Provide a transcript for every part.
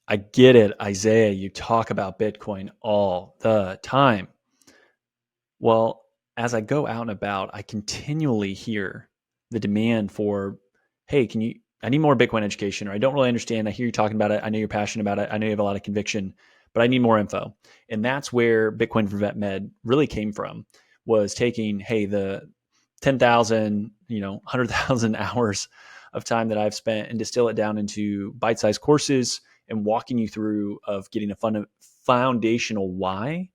I get it, Isaiah. You talk about Bitcoin all the time. Well, as I go out and about, I continually hear the demand for, hey, I need more Bitcoin education, or I don't really understand. I hear you talking about it. I know you're passionate about it. I know you have a lot of conviction, but I need more info. And that's where Bitcoin for Vet Med really came from, was taking, hey, the 10,000, 100,000 hours of time that I've spent and distill it down into bite-sized courses and walking you through of getting a foundational why,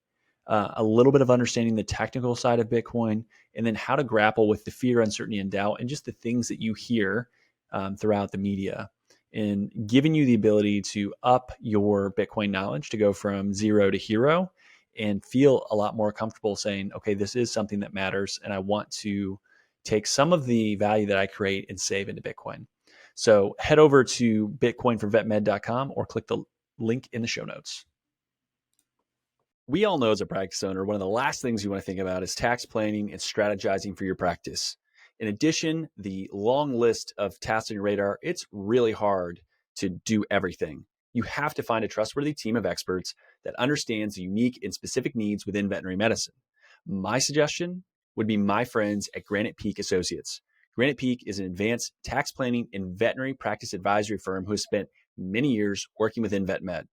a little bit of understanding the technical side of Bitcoin, and then how to grapple with the fear, uncertainty, and doubt, and just the things that you hear throughout the media, and giving you the ability to up your Bitcoin knowledge to go from zero to hero and feel a lot more comfortable saying, okay, this is something that matters, and I want to take some of the value that I create and save into Bitcoin. So head over to bitcoinforvetmed.com or click the link in the show notes. We all know as a practice owner, one of the last things you want to think about is tax planning and strategizing for your practice. In addition, the long list of tasks on your radar, it's really hard to do everything. You have to find a trustworthy team of experts that understands the unique and specific needs within veterinary medicine. My suggestion would be my friends at Granite Peak Associates. Granite Peak is an advanced tax planning and veterinary practice advisory firm who has spent many years working within VetMed.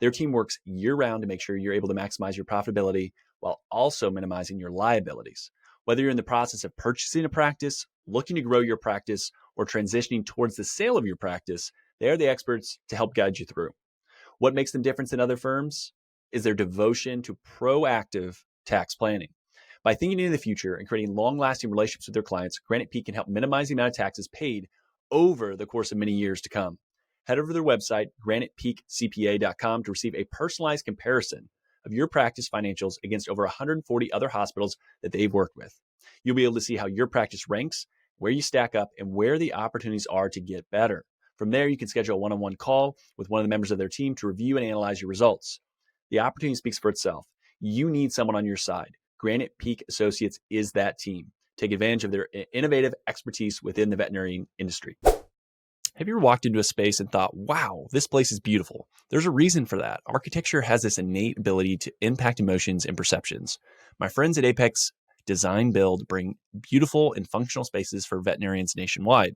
Their team works year-round to make sure you're able to maximize your profitability while also minimizing your liabilities. Whether you're in the process of purchasing a practice, looking to grow your practice, or transitioning towards the sale of your practice, they are the experts to help guide you through. What makes them different than other firms is their devotion to proactive tax planning. By thinking into the future and creating long-lasting relationships with their clients, Granite Peak can help minimize the amount of taxes paid over the course of many years to come. Head over to their website, granitepeakcpa.com, to receive a personalized comparison of your practice financials against over 140 other hospitals that they've worked with. You'll be able to see how your practice ranks, where you stack up, and where the opportunities are to get better. From there, you can schedule a one-on-one call with one of the members of their team to review and analyze your results. The opportunity speaks for itself. You need someone on your side. Granite Peak Associates is that team. Take advantage of their innovative expertise within the veterinary industry. Have you ever walked into a space and thought, wow, this place is beautiful? There's a reason for that. Architecture has this innate ability to impact emotions and perceptions. My friends at Apex Design Build bring beautiful and functional spaces for veterinarians nationwide.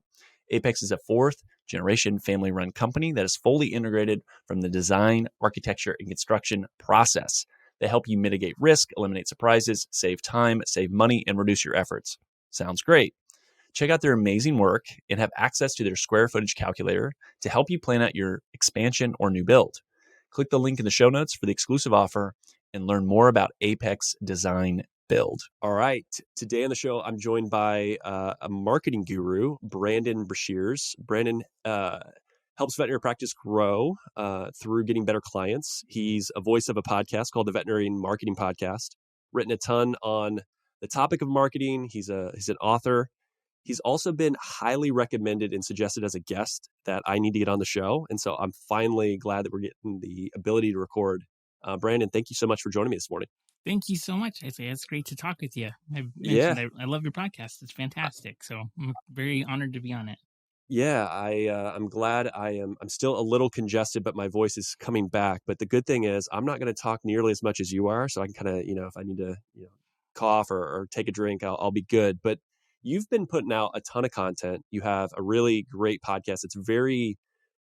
Apex is a fourth-generation family-run company that is fully integrated from the design, architecture, and construction process. They help you mitigate risk, eliminate surprises, save time, save money, and reduce your efforts. Sounds great. Check out their amazing work and have access to their square footage calculator to help you plan out your expansion or new build. Click the link in the show notes for the exclusive offer and learn more about Apex Design Build. All right. Today on the show, I'm joined by a marketing guru, Brandon Breshears. Brandon helps veterinary practice grow through getting better clients. He's a voice of a podcast called the Veterinarian Marketing Podcast, written a ton on the topic of marketing. He's an author. He's also been highly recommended and suggested as a guest that I need to get on the show. And so I'm finally glad that we're getting the ability to record. Brandon, thank you so much for joining me this morning. Thank you so much, Isaiah. It's great to talk with you. I've mentioned I love your podcast. It's fantastic. So I'm very honored to be on it. Yeah, I'm glad. I'm still a little congested, but my voice is coming back. But the good thing is I'm not going to talk nearly as much as you are. So I can kind of, if I need to, cough or take a drink, I'll be good. But you've been putting out a ton of content. You have a really great podcast. It's very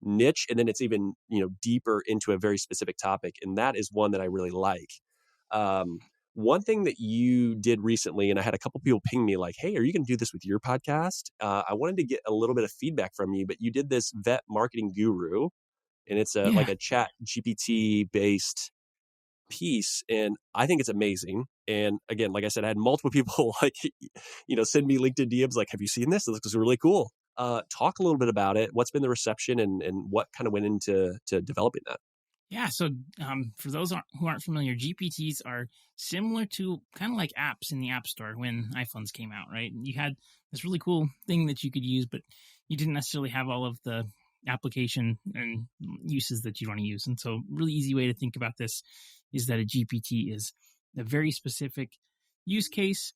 niche, and then it's even, deeper into a very specific topic. And that is one that I really like. One thing that you did recently, and I had a couple people ping me like, hey, are you going to do this with your podcast? I wanted to get a little bit of feedback from you, but you did this VetMarketingGuru, and it's like a chat GPT based piece. And I think it's amazing. And again, like I said, I had multiple people send me LinkedIn DMs like, have you seen this? It looks really cool. Talk a little bit about it. What's been the reception and what kind of went into developing that? Yeah. So for those who aren't familiar, GPTs are similar to kind of like apps in the App Store when iPhones came out, right? You had this really cool thing that you could use, but you didn't necessarily have all of the application and uses that you want to use. And so really easy way to think about this is that a GPT is a very specific use case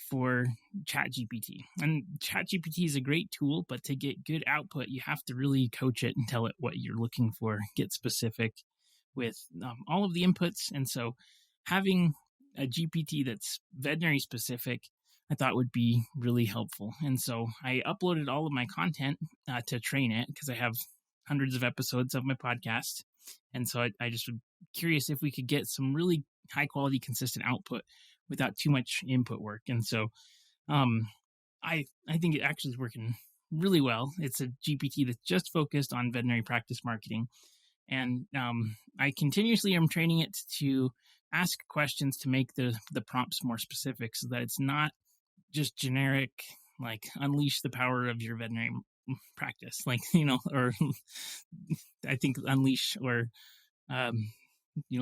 for ChatGPT. And ChatGPT is a great tool, but to get good output, you have to really coach it and tell it what you're looking for, get specific with all of the inputs. And so having a GPT that's veterinary specific, I thought would be really helpful. And so I uploaded all of my content to train it because I have hundreds of episodes of my podcast. And so I just was curious if we could get some really high quality, consistent output without too much input work. And so I think it actually is working really well. It's a GPT that's just focused on veterinary practice marketing. And I continuously am training it to ask questions to make the prompts more specific so that it's not just generic, like unleash the power of your veterinary practice, like, or I think unleash or,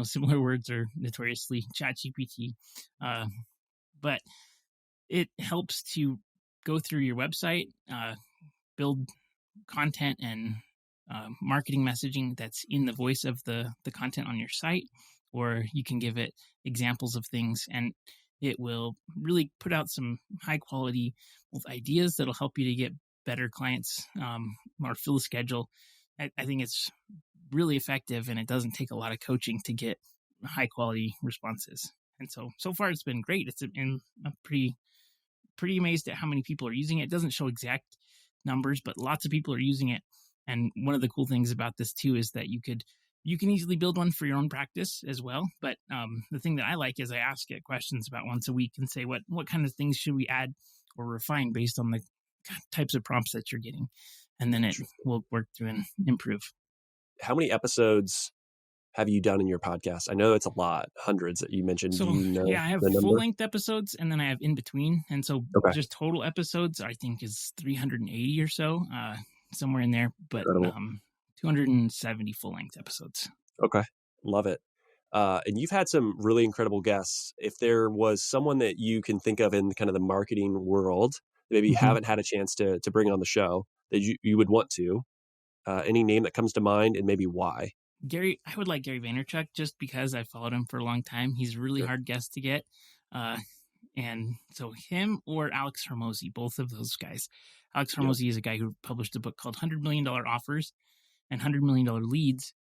similar words are notoriously ChatGPT. But it helps to go through your website, build content and marketing messaging that's in the voice of the content on your site, or you can give it examples of things and it will really put out some high quality ideas that'll help you to get better clients or fill the schedule. I think it's really effective and it doesn't take a lot of coaching to get high quality responses. And so far it's been great. I'm pretty amazed at how many people are using it. It doesn't show exact numbers, but lots of people are using it. And one of the cool things about this too is that you can easily build one for your own practice as well. But the thing that I like is I ask it questions about once a week and say, what kind of things should we add or refine based on the types of prompts that you're getting? And then it will work through and improve. How many episodes have you done in your podcast? I know it's a lot, hundreds that you mentioned. So, do you know I have full-length episodes and then I have in between. And so just total episodes, I think, is 380 or so, somewhere in there. But 270 full-length episodes. Okay. Love it. And you've had some really incredible guests. If there was someone that you can think of in kind of the marketing world, maybe you haven't had a chance to bring on the show that you would want to, any name that comes to mind and maybe why? I would like Gary Vaynerchuk just because I followed him for a long time. He's a really hard guest to get. And so him or Alex Hormozi, both of those guys. Alex Hormozi is a guy who published a book called $100 Million Offers and $100 Million Leads.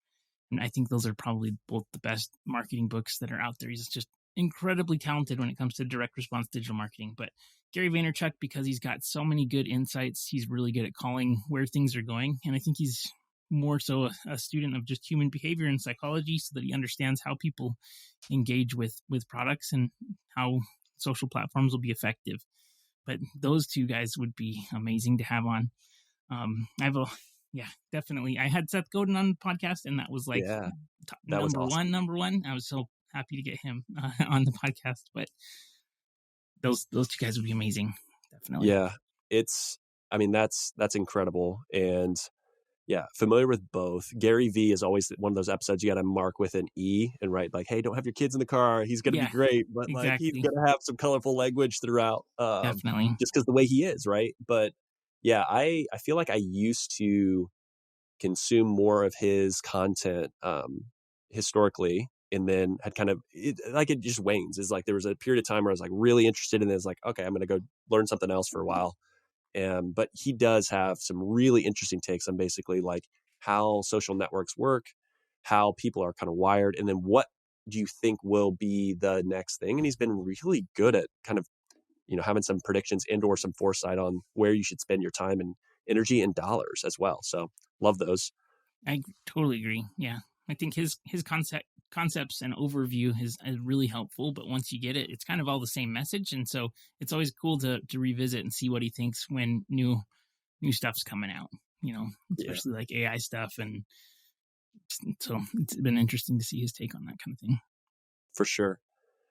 And I think those are probably both the best marketing books that are out there. He's just incredibly talented when it comes to direct response digital marketing. But Gary Vaynerchuk, because he's got so many good insights, he's really good at calling where things are going. And I think he's more so a student of just human behavior and psychology so that he understands how people engage with products and how social platforms will be effective. But those two guys would be amazing to have on. Definitely. I had Seth Godin on the podcast and that was like number one. I was so happy to get him on the podcast, but those two guys would be amazing. Definitely. Yeah. That's incredible. And familiar with both. Gary V is always one of those episodes you got to mark with an E and write like, hey, don't have your kids in the car. He's going to be great, but like he's going to have some colorful language throughout. Definitely. Just because the way he is, right? But I feel like I used to consume more of his content historically, and then had kind of it just wanes. It's like there was a period of time where I was like really interested in it. It's like, okay, I'm going to go learn something else for a while. But he does have some really interesting takes on basically like how social networks work, how people are kind of wired, and then what do you think will be the next thing? And he's been really good at kind of, having some predictions and or some foresight on where you should spend your time and energy and dollars as well. So love those. I totally agree. Yeah. I think his concepts and overview is really helpful, but once you get it, it's kind of all the same message. And so it's always cool to revisit and see what he thinks when new stuff's coming out, especially like AI stuff. And so it's been interesting to see his take on that kind of thing. For sure.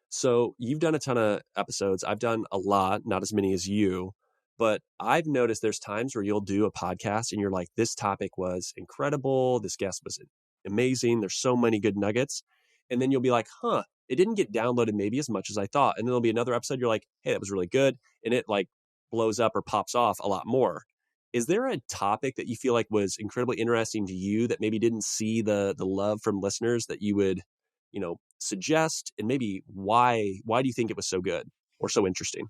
So you've done a ton of episodes. I've done a lot, not as many as you, but I've noticed there's times where you'll do a podcast and you're like, this topic was incredible. This guest was amazing. There's so many good nuggets. And then you'll be like, it didn't get downloaded maybe as much as I thought. And then there'll be another episode. You're like, hey, that was really good. And it like blows up or pops off a lot more. Is there a topic that you feel like was incredibly interesting to you that maybe didn't see the love from listeners that you would, suggest? And maybe why do you think it was so good or so interesting?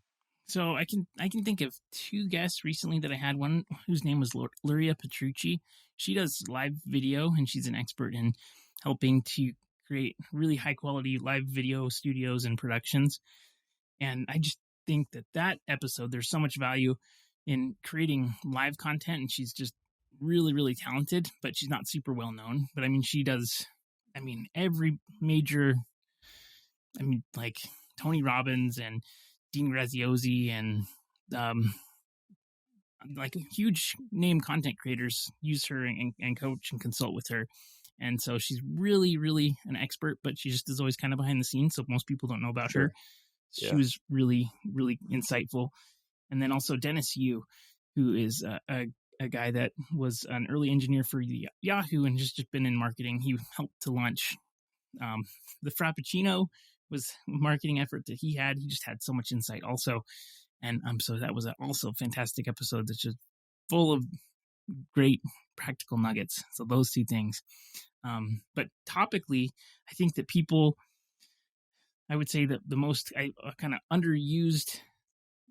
So I can think of two guests recently that I had. One whose name was Luria Petrucci. She does live video, and she's an expert in helping to create really high quality live video studios and productions. And I just think that episode, there's so much value in creating live content, and she's just really, really talented, but she's not super well known. But I mean, she does, every major, like Tony Robbins and Dean Graziosi and like huge name content creators use her and coach and consult with her. And so she's really, really an expert, but she just is always kind of behind the scenes. So most people don't know about her. She was really, really insightful. And then also Dennis Yu, who is a guy that was an early engineer for Yahoo and just been in marketing. He helped to launch the Frappuccino was a marketing effort that he had. He just had so much insight also. And so that was also a fantastic episode that's just full of great practical nuggets. So those two things. But topically, I think that I would say that the most kind of underused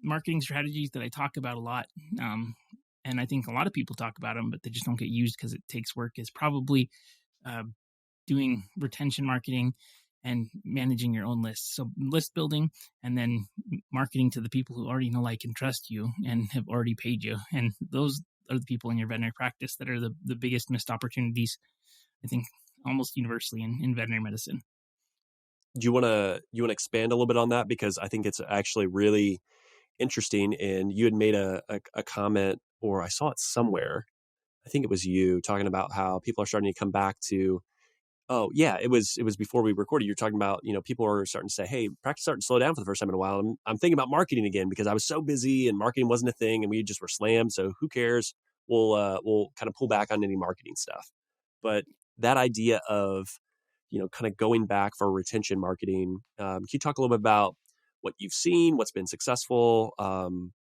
marketing strategies that I talk about a lot, and I think a lot of people talk about them, but they just don't get used because it takes work, is probably doing retention marketing and managing your own lists. So list building and then marketing to the people who already know, like, and trust you and have already paid you. And those are the people in your veterinary practice that are the biggest missed opportunities, I think, almost universally in veterinary medicine. Do you want to expand a little bit on that? Because I think it's actually really interesting. And you had made a comment, or I saw it somewhere. I think it was you talking about how people are starting to come back to, oh yeah, it was before we recorded. You're talking about, people are starting to say, hey, practice starting to slow down for the first time in a while. I'm thinking about marketing again because I was so busy and marketing wasn't a thing and we just were slammed. So who cares? We'll kind of pull back on any marketing stuff. But that idea of, kind of going back for retention marketing, can you talk a little bit about what you've seen, what's been successful,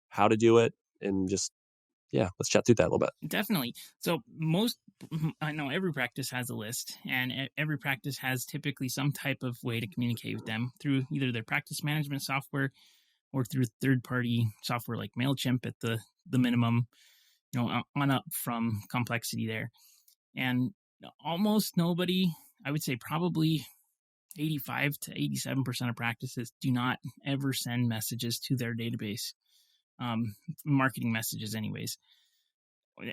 how to do it, and just, let's chat through that a little bit. Definitely. So I know every practice has a list, and every practice has typically some type of way to communicate with them through either their practice management software or through third-party software like MailChimp at the minimum, on up from complexity there. And almost nobody, I would say probably 85 to 87% of practices do not ever send messages to their database, marketing messages anyways,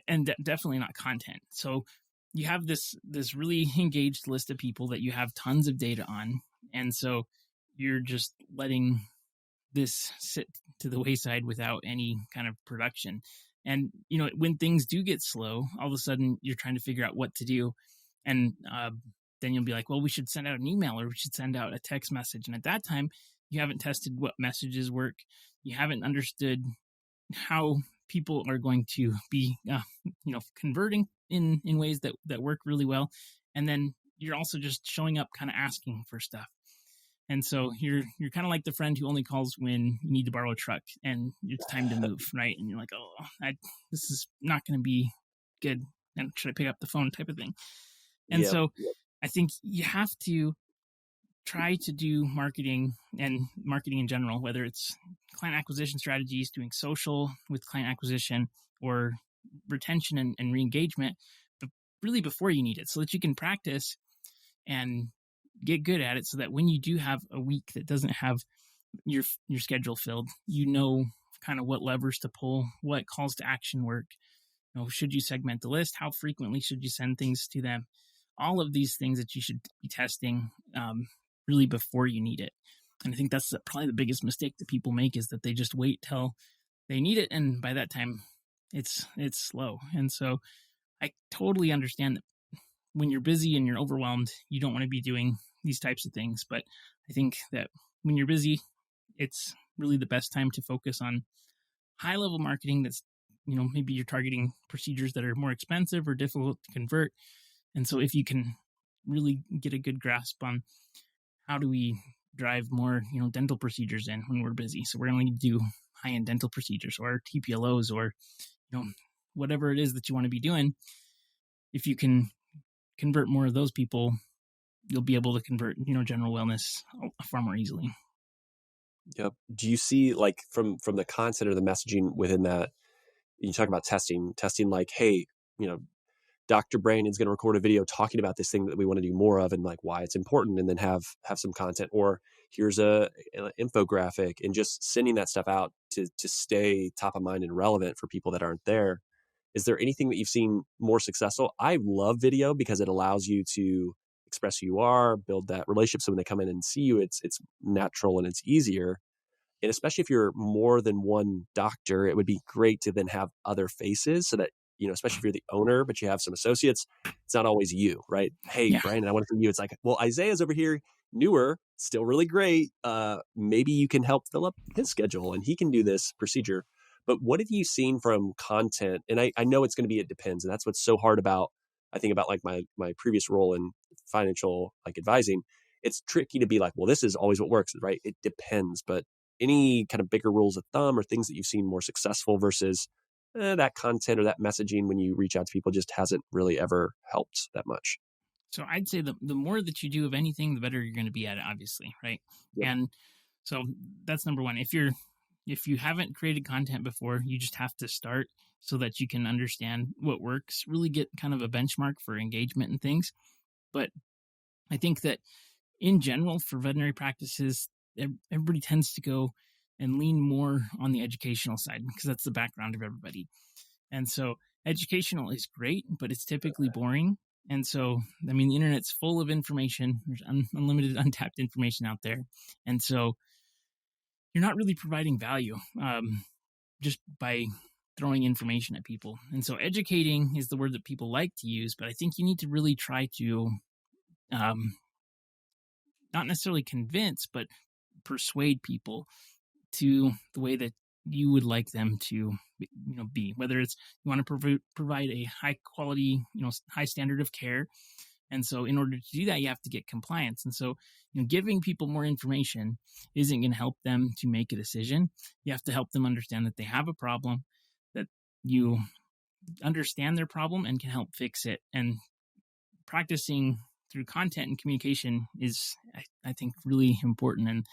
and definitely not content. So you have this really engaged list of people that you have tons of data on, and so you're just letting this sit to the wayside without any kind of production. And when things do get slow, all of a sudden you're trying to figure out what to do, and then you'll be like, well, we should send out an email or we should send out a text message. And at that time, you haven't tested what messages work. You haven't understood how people are going to be, converting in ways that work really well. And then you're also just showing up kind of asking for stuff. And so you're kind of like the friend who only calls when you need to borrow a truck and it's time to move, right? And you're like, oh, this is not going to be good. And should I pick up the phone type of thing? And so I think you have to try to do marketing and marketing in general, whether it's client acquisition strategies, doing social with client acquisition, or retention and re-engagement, but really before you need it, so that you can practice and get good at it, so that when you do have a week that doesn't have your schedule filled, kind of what levers to pull, what calls to action work. Should you segment the list? How frequently should you send things to them? All of these things that you should be testing really before you need it. And I think that's probably the biggest mistake that people make, is that they just wait till they need it, and by that time it's slow. And so I totally understand that when you're busy and you're overwhelmed, you don't want to be doing these types of things. But I think that when you're busy, it's really the best time to focus on high level marketing that's, maybe you're targeting procedures that are more expensive or difficult to convert. And so if you can really get a good grasp on how do we drive more, dental procedures in when we're busy. So we're going to do high-end dental procedures or TPLOs or, whatever it is that you want to be doing. If you can convert more of those people, you'll be able to convert, general wellness far more easily. Yep. Do you see, like, from the content or the messaging within that, you talk about testing like, hey, you know, Dr. Brandon's going to record a video talking about this thing that we want to do more of and like why it's important, and then have some content, or here's a infographic, and just sending that stuff out to stay top of mind and relevant for people that aren't there. Is there anything that you've seen more successful? I love video because it allows you to express who you are, build that relationship. So when they come in and see you, it's natural and it's easier. And especially if you're more than one doctor, it would be great to then have other faces so that, especially if you're the owner, but you have some associates, it's not always you, right? Hey, Yeah. Brandon, I want to see you. It's like, well, Isaiah's over here, newer, still really great. Maybe you can help fill up his schedule and he can do this procedure. But what have you seen from content? And I know it's going to be, it depends. And that's what's so hard about, I think about like my previous role in financial like advising. It's tricky to be like, well, this is always what works, right? It depends. But any kind of bigger rules of thumb or things that you've seen more successful versus that content or that messaging when you reach out to people just hasn't really ever helped that much? So I'd say the more that you do of anything, the better you're going to be at it, obviously, right? Yep. And so that's number one. If you haven't created content before, you just have to start so that you can understand what works, really get kind of a benchmark for engagement and things. But I think that in general, for veterinary practices, everybody tends to go and lean more on the educational side because that's the background of everybody. And so educational is great, but it's typically boring. And so, I mean, the internet's full of information. There's unlimited, untapped information out there. And so you're not really providing value just by throwing information at people. And so educating is the word that people like to use, but I think you need to really try to not necessarily convince, but persuade people to the way that you would like them to be, whether it's you want to provide a high quality, high standard of care. And so in order to do that, you have to get compliance. And so, giving people more information isn't going to help them to make a decision. You have to help them understand that they have a problem, that you understand their problem and can help fix it. And practicing through content and communication is, I think, really important. And,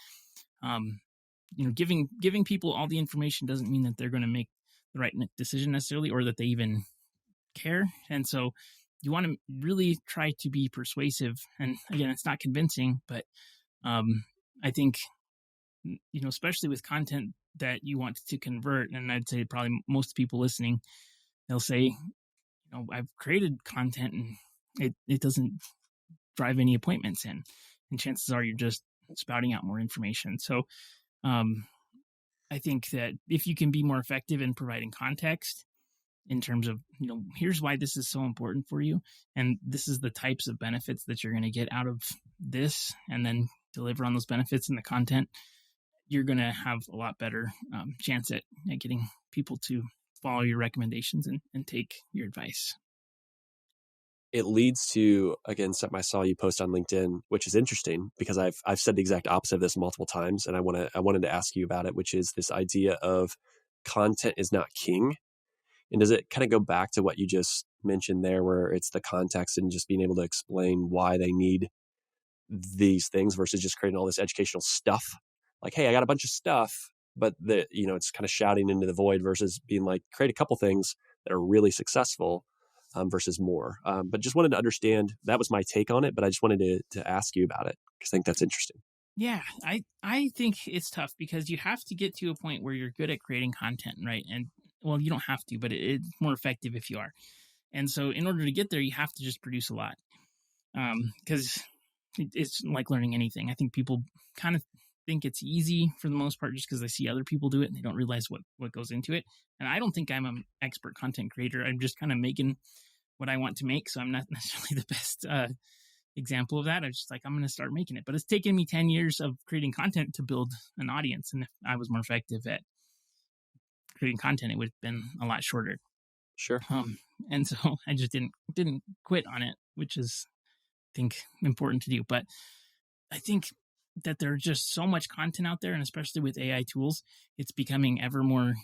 giving people all the information doesn't mean that they're going to make the right decision necessarily, or that they even care. And so you want to really try to be persuasive. And again, it's not convincing, but I think, especially with content that you want to convert, and I'd say probably most people listening, they'll say, I've created content and it doesn't drive any appointments in. And chances are you're just spouting out more information. So I think that if you can be more effective in providing context in terms of, here's why this is so important for you, and this is the types of benefits that you're going to get out of this, and then deliver on those benefits in the content, you're going to have a lot better chance at getting people to follow your recommendations and take your advice. It leads to, again, something I saw you post on LinkedIn, which is interesting because I've said the exact opposite of this multiple times, and I wanted to ask you about it, which is this idea of content is not king. And does it kind of go back to what you just mentioned there, where it's the context and just being able to explain why they need these things versus just creating all this educational stuff? Like, hey, I got a bunch of stuff, but it's kind of shouting into the void versus being like, create a couple things that are really successful. Versus more. But just wanted to understand, that was my take on it, but I just wanted to ask you about it because I think that's interesting. Yeah, I think it's tough because you have to get to a point where you're good at creating content, right? And well, you don't have to, but it's more effective if you are. And so in order to get there, you have to just produce a lot because it's like learning anything. I think people kind of think it's easy for the most part just because they see other people do it and they don't realize what goes into it. And I don't think I'm an expert content creator. I'm just kind of making what I want to make. So I'm not necessarily the best example of that. I'm just like, I'm going to start making it. But it's taken me 10 years of creating content to build an audience. And if I was more effective at creating content, it would have been a lot shorter. Sure. And so I just didn't quit on it, which is, I think, important to do. But I think that there's just so much content out there, and especially with AI tools, it's becoming ever more,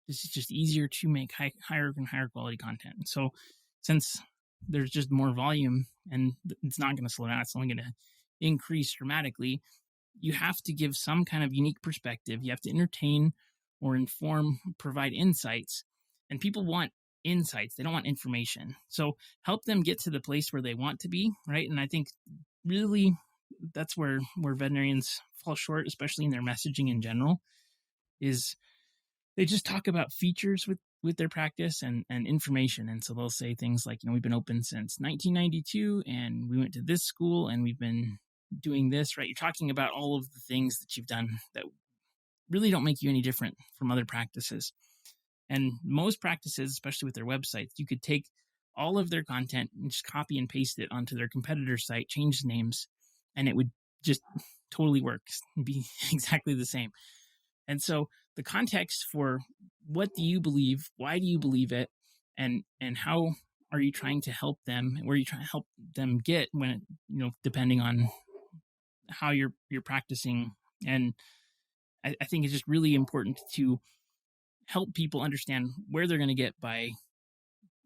this is just easier to make higher and higher quality content. So since there's just more volume and it's not going to slow down, it's only going to increase dramatically, you have to give some kind of unique perspective. You have to entertain or inform, provide insights. And people want insights. They don't want information. So help them get to the place where they want to be, right? And I think really that's where veterinarians fall short, especially in their messaging in general, is they just talk about features with their practice and information. And so they'll say things like, we've been open since 1992 and we went to this school and we've been doing this, right? You're talking about all of the things that you've done that really don't make you any different from other practices. And most practices, especially with their websites, you could take all of their content and just copy and paste it onto their competitor's site, change the names, and it would just totally work and be exactly the same. And so the context for what do you believe, why do you believe it, and how are you trying to help them, where are you trying to help them get when, depending on how you're practicing. And I think it's just really important to help people understand where they're going to get by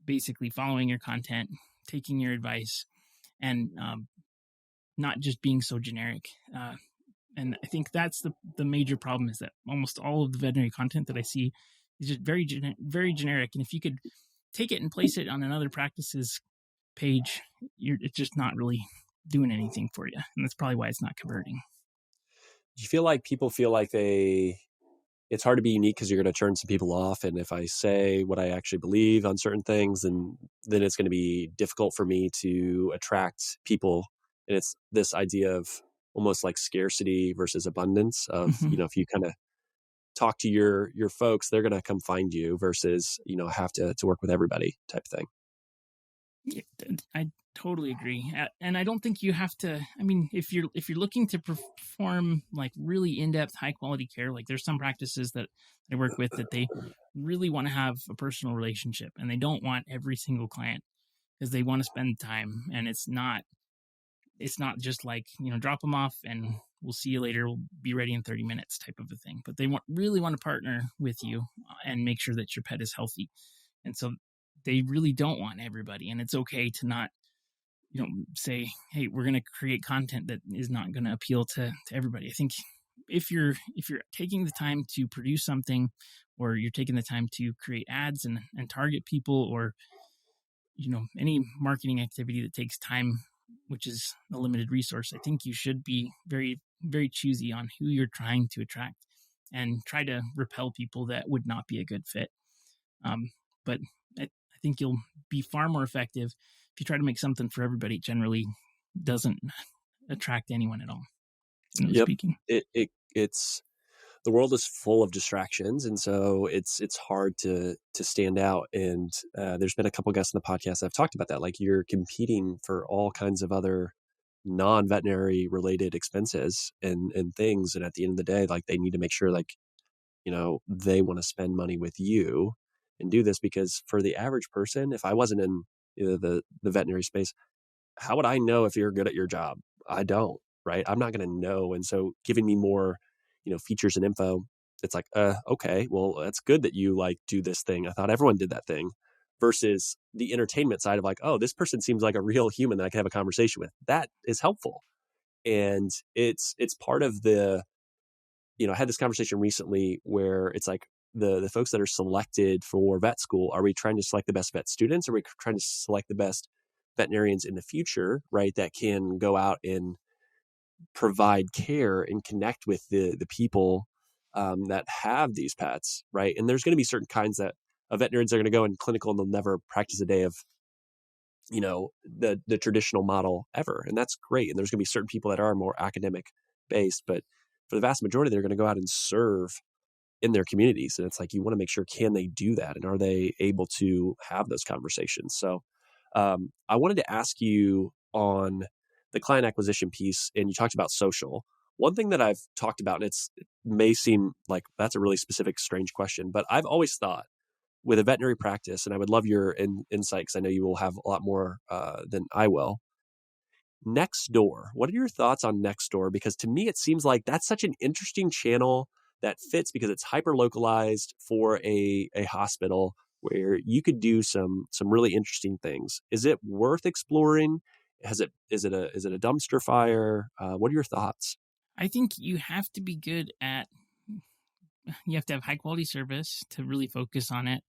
basically following your content, taking your advice, and not just being so generic. And I think that's the major problem, is that almost all of the veterinary content that I see is just very generic. And if you could take it and place it on another practice's page, it's just not really doing anything for you. And that's probably why it's not converting. Do you feel like people feel like it's hard to be unique because you're going to turn some people off? And if I say what I actually believe on certain things, then it's going to be difficult for me to attract people. And it's this idea of almost like scarcity versus abundance of, if you kind of talk to your folks, they're going to come find you versus, have to work with everybody type thing. Yeah, I totally agree. And I don't think you have to, if you're looking to perform like really in-depth, high quality care, like there's some practices that I work with that they really want to have a personal relationship, and they don't want every single client because they want to spend time. And it's not just like, drop them off and we'll see you later, we'll be ready in 30 minutes type of a thing. But they really want to partner with you and make sure that your pet is healthy. And so they really don't want everybody. And it's okay to not, say, hey, we're going to create content that is not going to appeal to everybody. I think if you're taking the time to produce something, or you're taking the time to create ads and target people, or, any marketing activity that takes time, which is a limited resource, I think you should be very, very choosy on who you're trying to attract and try to repel people that would not be a good fit. But I think you'll be far more effective if you try to make something for everybody. It generally doesn't attract anyone at all. Yep. Speaking. It's the world is full of distractions, and so it's hard to stand out. And there's been a couple guests on the podcast that have talked about that. Like, you're competing for all kinds of other non-veterinary related expenses and things. And at the end of the day, like, they need to make sure, like, they want to spend money with you and do this, because for the average person, if I wasn't in the veterinary space, how would I know if you're good at your job? I don't, right? I'm not going to know. And so giving me more, features and info, it's like, okay, well, that's good that you like do this thing. I thought everyone did that thing, versus the entertainment side of like, oh, this person seems like a real human that I can have a conversation with. That is helpful. And it's part of the, I had this conversation recently where it's like the folks that are selected for vet school, are we trying to select the best vet students? Or are we trying to select the best veterinarians in the future, right? That can go out and provide care and connect with the people that have these pets, right? And there's going to be certain kinds of veterinarians are going to go in clinical and they'll never practice a day of, the traditional model ever. And that's great. And there's going to be certain people that are more academic based, but for the vast majority, they're going to go out and serve in their communities. And it's like, you want to make sure, can they do that? And are they able to have those conversations? So I wanted to ask you on the client acquisition piece, and you talked about social. One thing that I've talked about, and it may seem like that's a really specific, strange question, but I've always thought with a veterinary practice, and I would love your insight because I know you will have a lot more than I will. Nextdoor. What are your thoughts on Nextdoor? Because to me, it seems like that's such an interesting channel that fits because it's hyper localized for a hospital where you could do some really interesting things. Is it worth exploring? Is it a dumpster fire? What are your thoughts? I think you have to be good at, you have to have high quality service to really focus on it.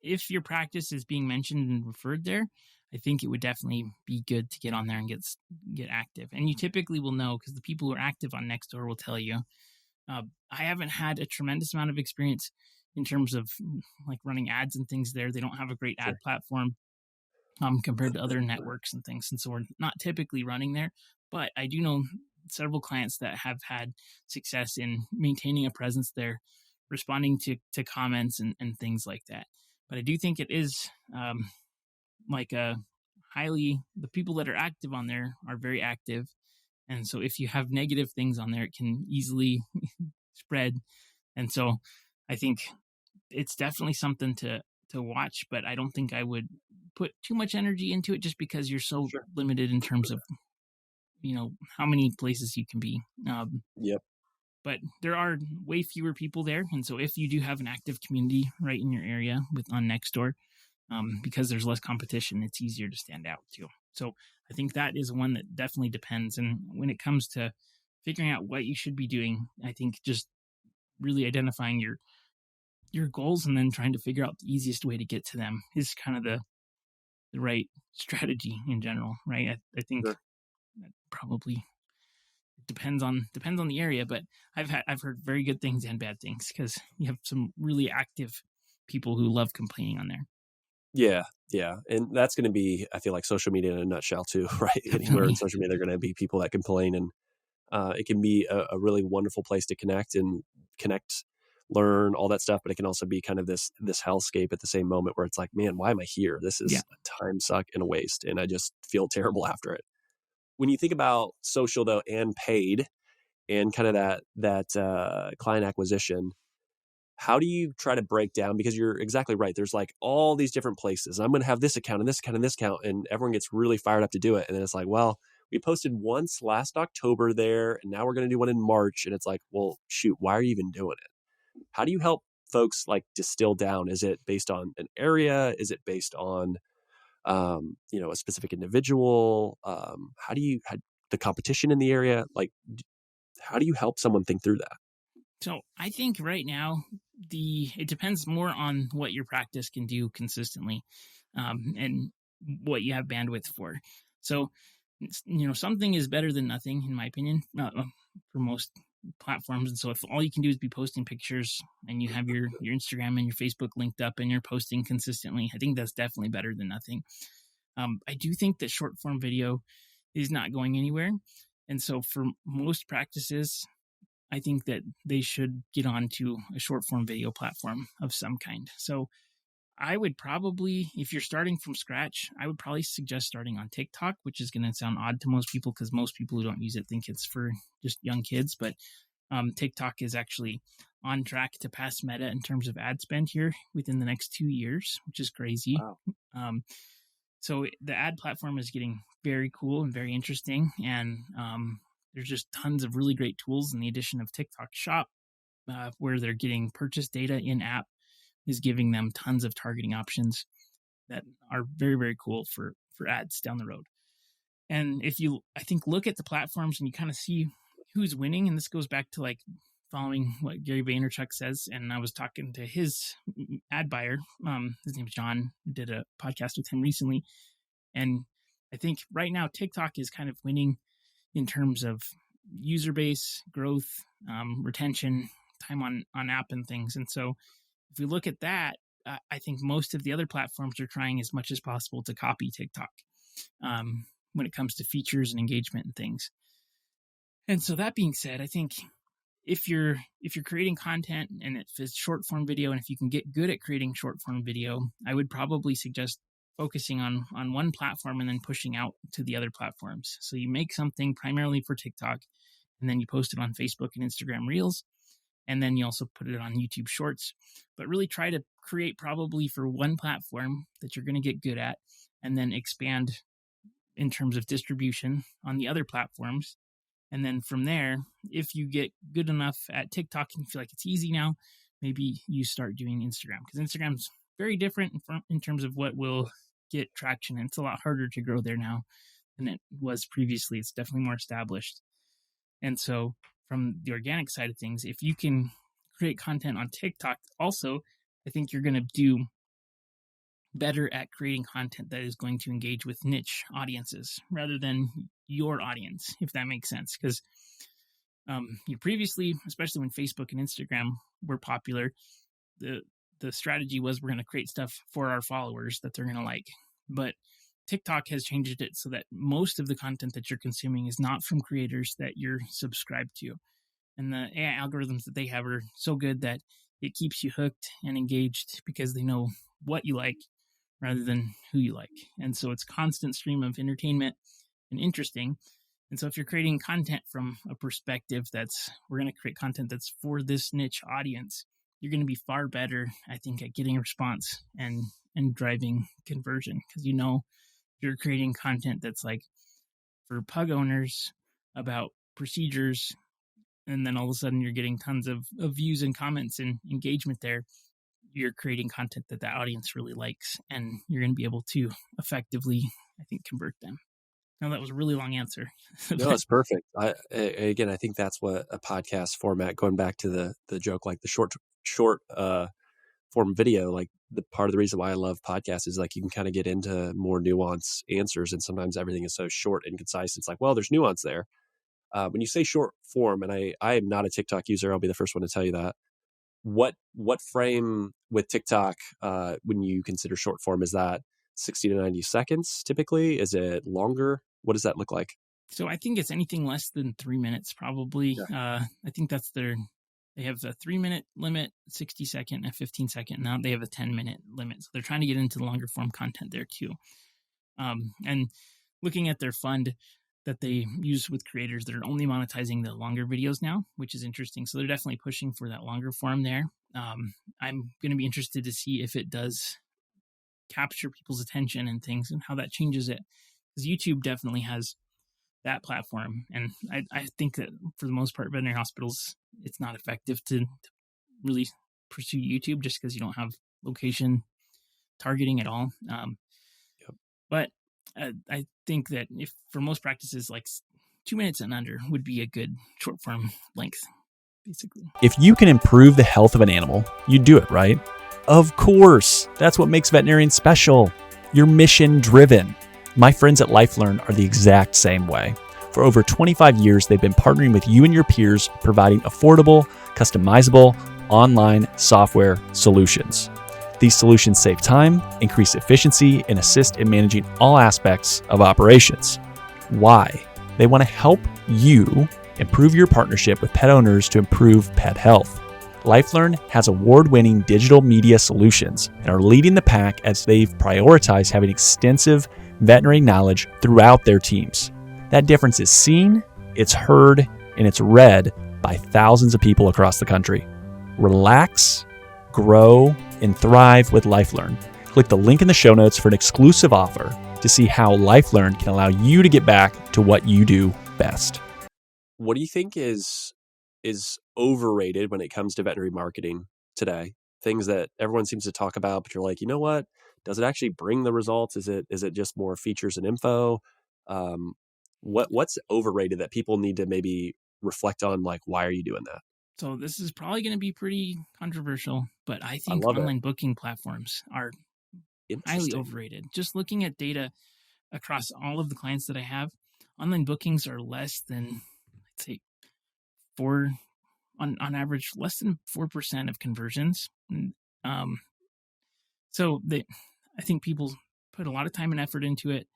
If your practice is being mentioned and referred there, I think it would definitely be good to get on there and get active. And you typically will know because the people who are active on Nextdoor will tell you. I haven't had a tremendous amount of experience in terms of like running ads and things there. They don't have a great ad platform compared to other networks and things. And so we're not typically running there, but I do know several clients that have had success in maintaining a presence there, responding to comments and things like that. But I do think it is like a the people that are active on there are very active. And so if you have negative things on there, it can easily spread. And so I think it's definitely something to watch, but I don't think I would put too much energy into it just because you're so limited in terms of, how many places you can be. Yep. But there are way fewer people there. And so if you do have an active community right in your area on Nextdoor, because there's less competition, it's easier to stand out too. So I think that is one that definitely depends. And when it comes to figuring out what you should be doing, I think just really identifying your goals and then trying to figure out the easiest way to get to them is kind of the right strategy in general, right? I think that probably depends on the area, but I've heard very good things and bad things because you have some really active people who love complaining on there. Yeah. And that's going to be, I feel like, social media in a nutshell too, right? Definitely. Anywhere in social media, there are going to be people that complain, and it can be a really wonderful place to connect, learn all that stuff. But it can also be kind of this hellscape at the same moment where it's like, man, why am I here? This is a time suck and a waste. And I just feel terrible after it. When you think about social though, and paid and kind of that client acquisition, how do you try to break down? Because you're exactly right. There's like all these different places. I'm going to have this account and this account and this account, and everyone gets really fired up to do it. And then it's like, well, we posted once last October there, and now we're going to do one in March. And it's like, well, shoot, why are you even doing it? How do you help folks like distill down? Is it based on an area? Is it based on, a specific individual? How the competition in the area? Like, how do you help someone think through that? So I think right now it depends more on what your practice can do consistently, and what you have bandwidth for. So, something is better than nothing, in my opinion, for most platforms. And so if all you can do is be posting pictures and you have your Instagram and your Facebook linked up and you're posting consistently, I think that's definitely better than nothing. I do think that short form video is not going anywhere. And so for most practices, I think that they should get onto a short form video platform of some kind. So I would probably, if you're starting from scratch, I would probably suggest starting on TikTok, which is going to sound odd to most people because most people who don't use it think it's for just young kids. But TikTok is actually on track to pass Meta in terms of ad spend here within the next 2 years, which is crazy. Wow. So the ad platform is getting very cool and very interesting. And there's just tons of really great tools. And the addition of TikTok Shop, where they're getting purchase data in app, is giving them tons of targeting options that are very, very cool for ads down the road. And if you, I think, look at the platforms and you kind of see who's winning, and this goes back to like following what Gary Vaynerchuk says. And I was talking to his ad buyer, his name's John, did a podcast with him recently. And I think right now TikTok is kind of winning in terms of user base growth, retention, time on app and things. And so if we look at that, I think most of the other platforms are trying as much as possible to copy TikTok when it comes to features and engagement and things. And so that being said, I think if you're creating content and it's short form video, and if you can get good at creating short form video, I would probably suggest focusing on one platform and then pushing out to the other platforms. So you make something primarily for TikTok, and then you post it on Facebook and Instagram Reels, and then you also put it on YouTube Shorts. But really try to create probably for one platform that you're going to get good at, and then expand in terms of distribution on the other platforms. And then from there, if you get good enough at TikTok and you feel like it's easy now, maybe you start doing Instagram, because Instagram's very different in terms of what will get traction. And it's a lot harder to grow there now than it was previously. It's definitely more established. And so from the organic side of things, if you can create content on TikTok also, I think you're going to do better at creating content that is going to engage with niche audiences rather than your audience, if that makes sense. Because you previously, especially when Facebook and Instagram were popular, the strategy was we're going to create stuff for our followers that they're going to like. But TikTok has changed it so that most of the content that you're consuming is not from creators that you're subscribed to. And the AI algorithms that they have are so good that it keeps you hooked and engaged because they know what you like rather than who you like. And so it's a constant stream of entertainment and interesting. And so if you're creating content from a perspective we're going to create content that's for this niche audience, you're going to be far better, I think, at getting a response and driving conversion, because you're creating content that's like for pug owners about procedures, and then all of a sudden you're getting tons of views and comments and engagement there. You're creating content that audience really likes, and you're going to be able to effectively, I think, convert them. Now, that was a really long answer. No, it's perfect. I think that's what a podcast format, going back to the joke, like the short form video, like the part of the reason why I love podcasts is like you can kind of get into more nuanced answers, and sometimes everything is so short and concise. It's like, well, there's nuance there. When you say short form, and I am not a TikTok user, I'll be the first one to tell you that. What frame with TikTok, when you consider short form, is that 60 to 90 seconds typically? Is it longer? What does that look like? So I think it's anything less than 3 minutes, probably. Yeah. I think they have a 3-minute limit, 60-second, and 15-second. Now they have a 10-minute limit. So they're trying to get into the longer form content there too. And looking at their fund that they use with creators, they're only monetizing the longer videos now, which is interesting. So they're definitely pushing for that longer form there. I'm going to be interested to see if it does capture people's attention and things and how that changes it. Because YouTube definitely has that platform. And I think that for the most part, veterinary hospitals, it's not effective to really pursue YouTube just because you don't have location targeting at all. But I think that if for most practices, like 2 minutes and under would be a good short form length, basically. If you can improve the health of an animal, you do it, right? Of course. That's what makes veterinarians special. You're mission driven. My friends at LifeLearn are the exact same way. For over 25 years, they've been partnering with you and your peers, providing affordable, customizable, online software solutions. These solutions save time, increase efficiency, and assist in managing all aspects of operations. Why? They want to help you improve your partnership with pet owners to improve pet health. LifeLearn has award-winning digital media solutions and are leading the pack as they've prioritized having extensive veterinary knowledge throughout their teams. That difference is seen, it's heard, and it's read by thousands of people across the country. Relax, grow, and thrive with LifeLearn. Click the link in the show notes for an exclusive offer to see how LifeLearn can allow you to get back to what you do best. What do you think is overrated when it comes to veterinary marketing today? Things that everyone seems to talk about, but you're like, you know what? Does it actually bring the results? Is it just more features and info? What's overrated that people need to maybe reflect on? Like, why are you doing that? So this is probably going to be pretty controversial, but I think online booking platforms are highly overrated. Just looking at data across all of the clients that I have, online bookings are less than, let's say, on average, less than 4% of conversions. So I think people put a lot of time and effort into it.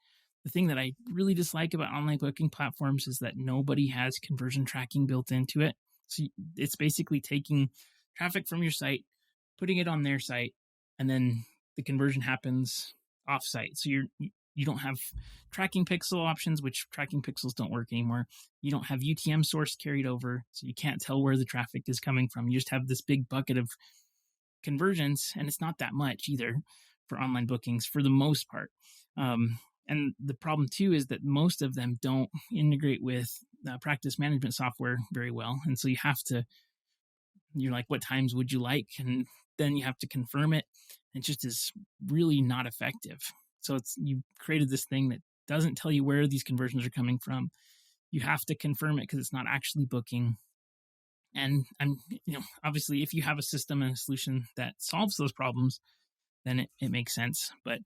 The thing that I really dislike about online booking platforms is that nobody has conversion tracking built into it. So it's basically taking traffic from your site, putting it on their site, and then the conversion happens off-site. So you don't have tracking pixel options, which tracking pixels don't work anymore. You don't have UTM source carried over, so you can't tell where the traffic is coming from. You just have this big bucket of conversions, and it's not that much either for online bookings for the most part. And the problem too is that most of them don't integrate with practice management software very well. And so you're like, what times would you like? And then you have to confirm it. It just is really not effective. So you created this thing that doesn't tell you where these conversions are coming from. you have to confirm it because it's not actually booking. And obviously, if you have a system and a solution that solves those problems, then it makes sense. But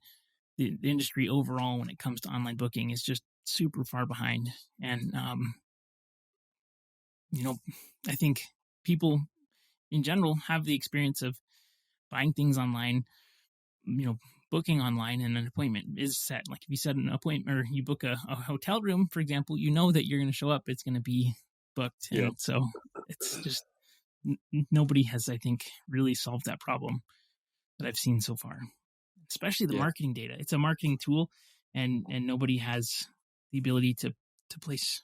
the industry overall, when it comes to online booking, is just super far behind. And, I think people in general have the experience of buying things online, booking online, and an appointment is set. Like if you set an appointment or you book a hotel room, for example, you know that you're going to show up. It's going to be booked. And so it's just nobody has, I think, really solved that problem that I've seen so far, especially the marketing data. It's a marketing tool and nobody has the ability to place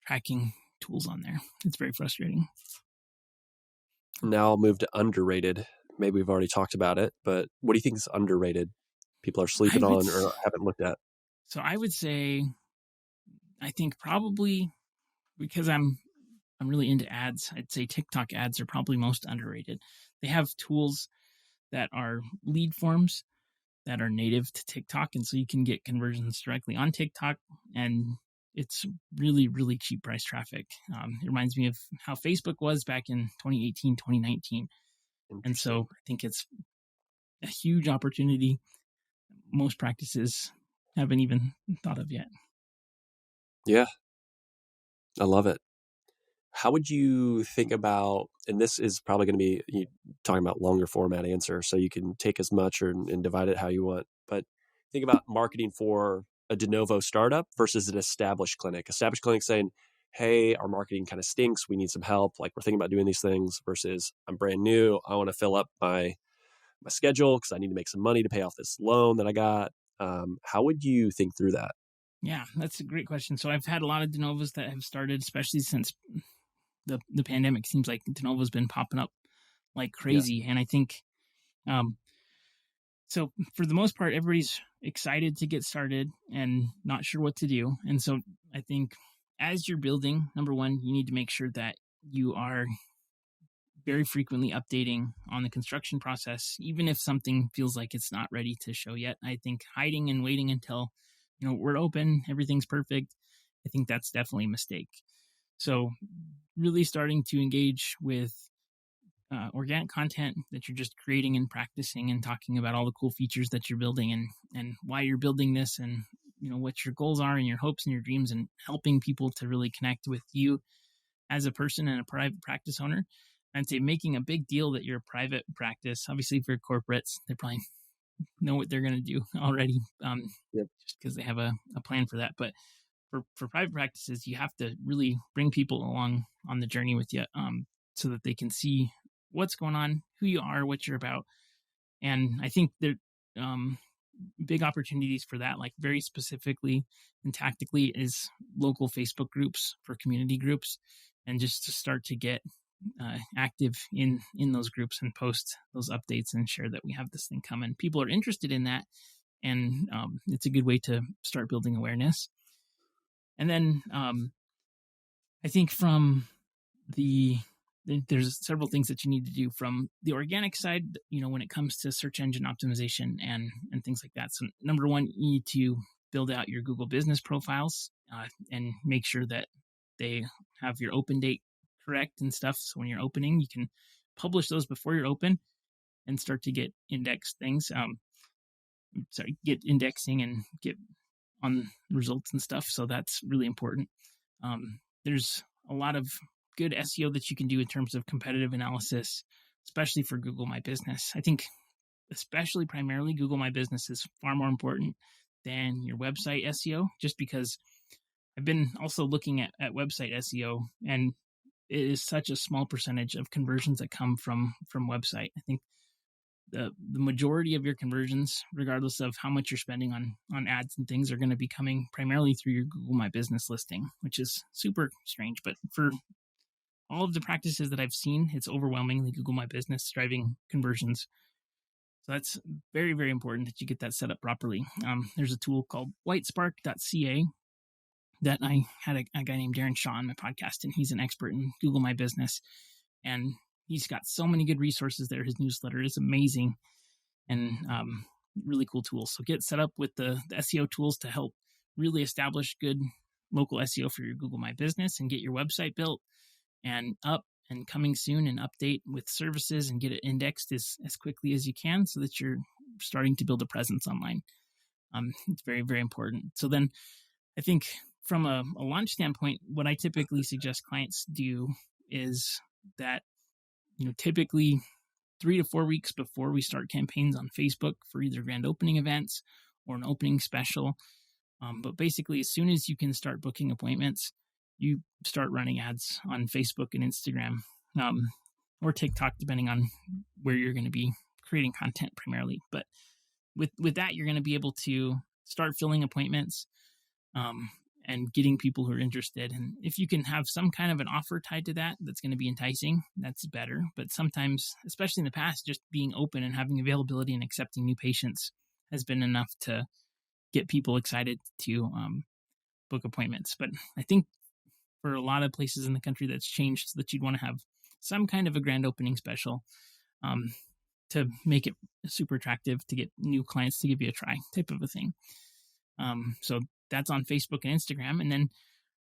tracking tools on there. It's very frustrating. Now I'll move to underrated. Maybe we've already talked about it, but what do you think is underrated? People are sleeping on or haven't looked at. So I would say, I think probably because I'm really into ads, I'd say TikTok ads are probably most underrated. They have tools that are lead forms that are native to TikTok. And so you can get conversions directly on TikTok, and it's really, really cheap price traffic. It reminds me of how Facebook was back in 2018, 2019. And so I think it's a huge opportunity most practices haven't even thought of yet. Yeah. I love it. How would you think about, and this is probably going to be you talking about longer format answer, so you can take as much and divide it how you want, but think about marketing for a de novo startup versus an established clinic. Established clinic saying, hey, our marketing kind of stinks. We need some help. Like we're thinking about doing these things versus I'm brand new. I want to fill up my schedule because I need to make some money to pay off this loan that I got. How would you think through that? Yeah, that's a great question. So I've had a lot of de novos that have started, especially since the pandemic. Seems like de novo's been popping up like crazy. And I think, so for the most part, everybody's excited to get started and not sure what to do. And so I think as you're building, number one, you need to make sure that you are very frequently updating on the construction process, even if something feels like it's not ready to show yet. I think hiding and waiting until, we're open, everything's perfect, I think that's definitely a mistake. So really starting to engage with organic content that you're just creating and practicing and talking about all the cool features that you're building and why you're building this and, what your goals are and your hopes and your dreams, and helping people to really connect with you as a person and a private practice owner. I'd say making a big deal that you're a private practice. Obviously for corporates, they probably know what they're going to do already, just because they have a plan for that. But for private practices, you have to really bring people along on the journey with you, so that they can see what's going on, who you are, what you're about. And I think there big opportunities for that, like very specifically and tactically, is local Facebook groups for community groups, and just to start to get active in those groups and post those updates and share that we have this thing coming. People are interested in that, and it's a good way to start building awareness. And then I think from there's several things that you need to do from the organic side, when it comes to search engine optimization and things like that. So number one, you need to build out your Google business profiles and make sure that they have your open date correct and stuff. So when you're opening, you can publish those before you're open and start to get indexed things. Get indexing and get on results and stuff. So that's really important. There's a lot of good SEO that you can do in terms of competitive analysis, especially for Google My Business. I think especially primarily Google My Business is far more important than your website SEO, just because I've been also looking at website SEO, and it is such a small percentage of conversions that come from website. I think the majority of your conversions, regardless of how much you're spending on ads and things, are going to be coming primarily through your Google My Business listing, which is super strange. But for all of the practices that I've seen, it's overwhelmingly Google My Business driving conversions. So that's very, very important that you get that set up properly. There's a tool called whitespark.ca that I had a guy named Darren Shaw on my podcast, and he's an expert in Google My Business. And he's got so many good resources there. His newsletter is amazing and really cool tools. So get set up with the SEO tools to help really establish good local SEO for your Google My Business and get your website built and up and coming soon, and update with services and get it indexed as quickly as you can so that you're starting to build a presence online. It's very, very important. So then I think from a launch standpoint, what I typically suggest clients do is that, typically 3 to 4 weeks before we start campaigns on Facebook for either grand opening events or an opening special. But basically, as soon as you can start booking appointments, you start running ads on Facebook and Instagram, or TikTok, depending on where you're going to be creating content primarily. But with that, you're going to be able to start filling appointments and getting people who are interested. And if you can have some kind of an offer tied to that, that's going to be enticing, that's better. But sometimes, especially in the past, just being open and having availability and accepting new patients has been enough to get people excited to book appointments. But I think for a lot of places in the country, that's changed so that you'd want to have some kind of a grand opening special to make it super attractive to get new clients to give you a try, type of a thing. So that's on Facebook and Instagram. And then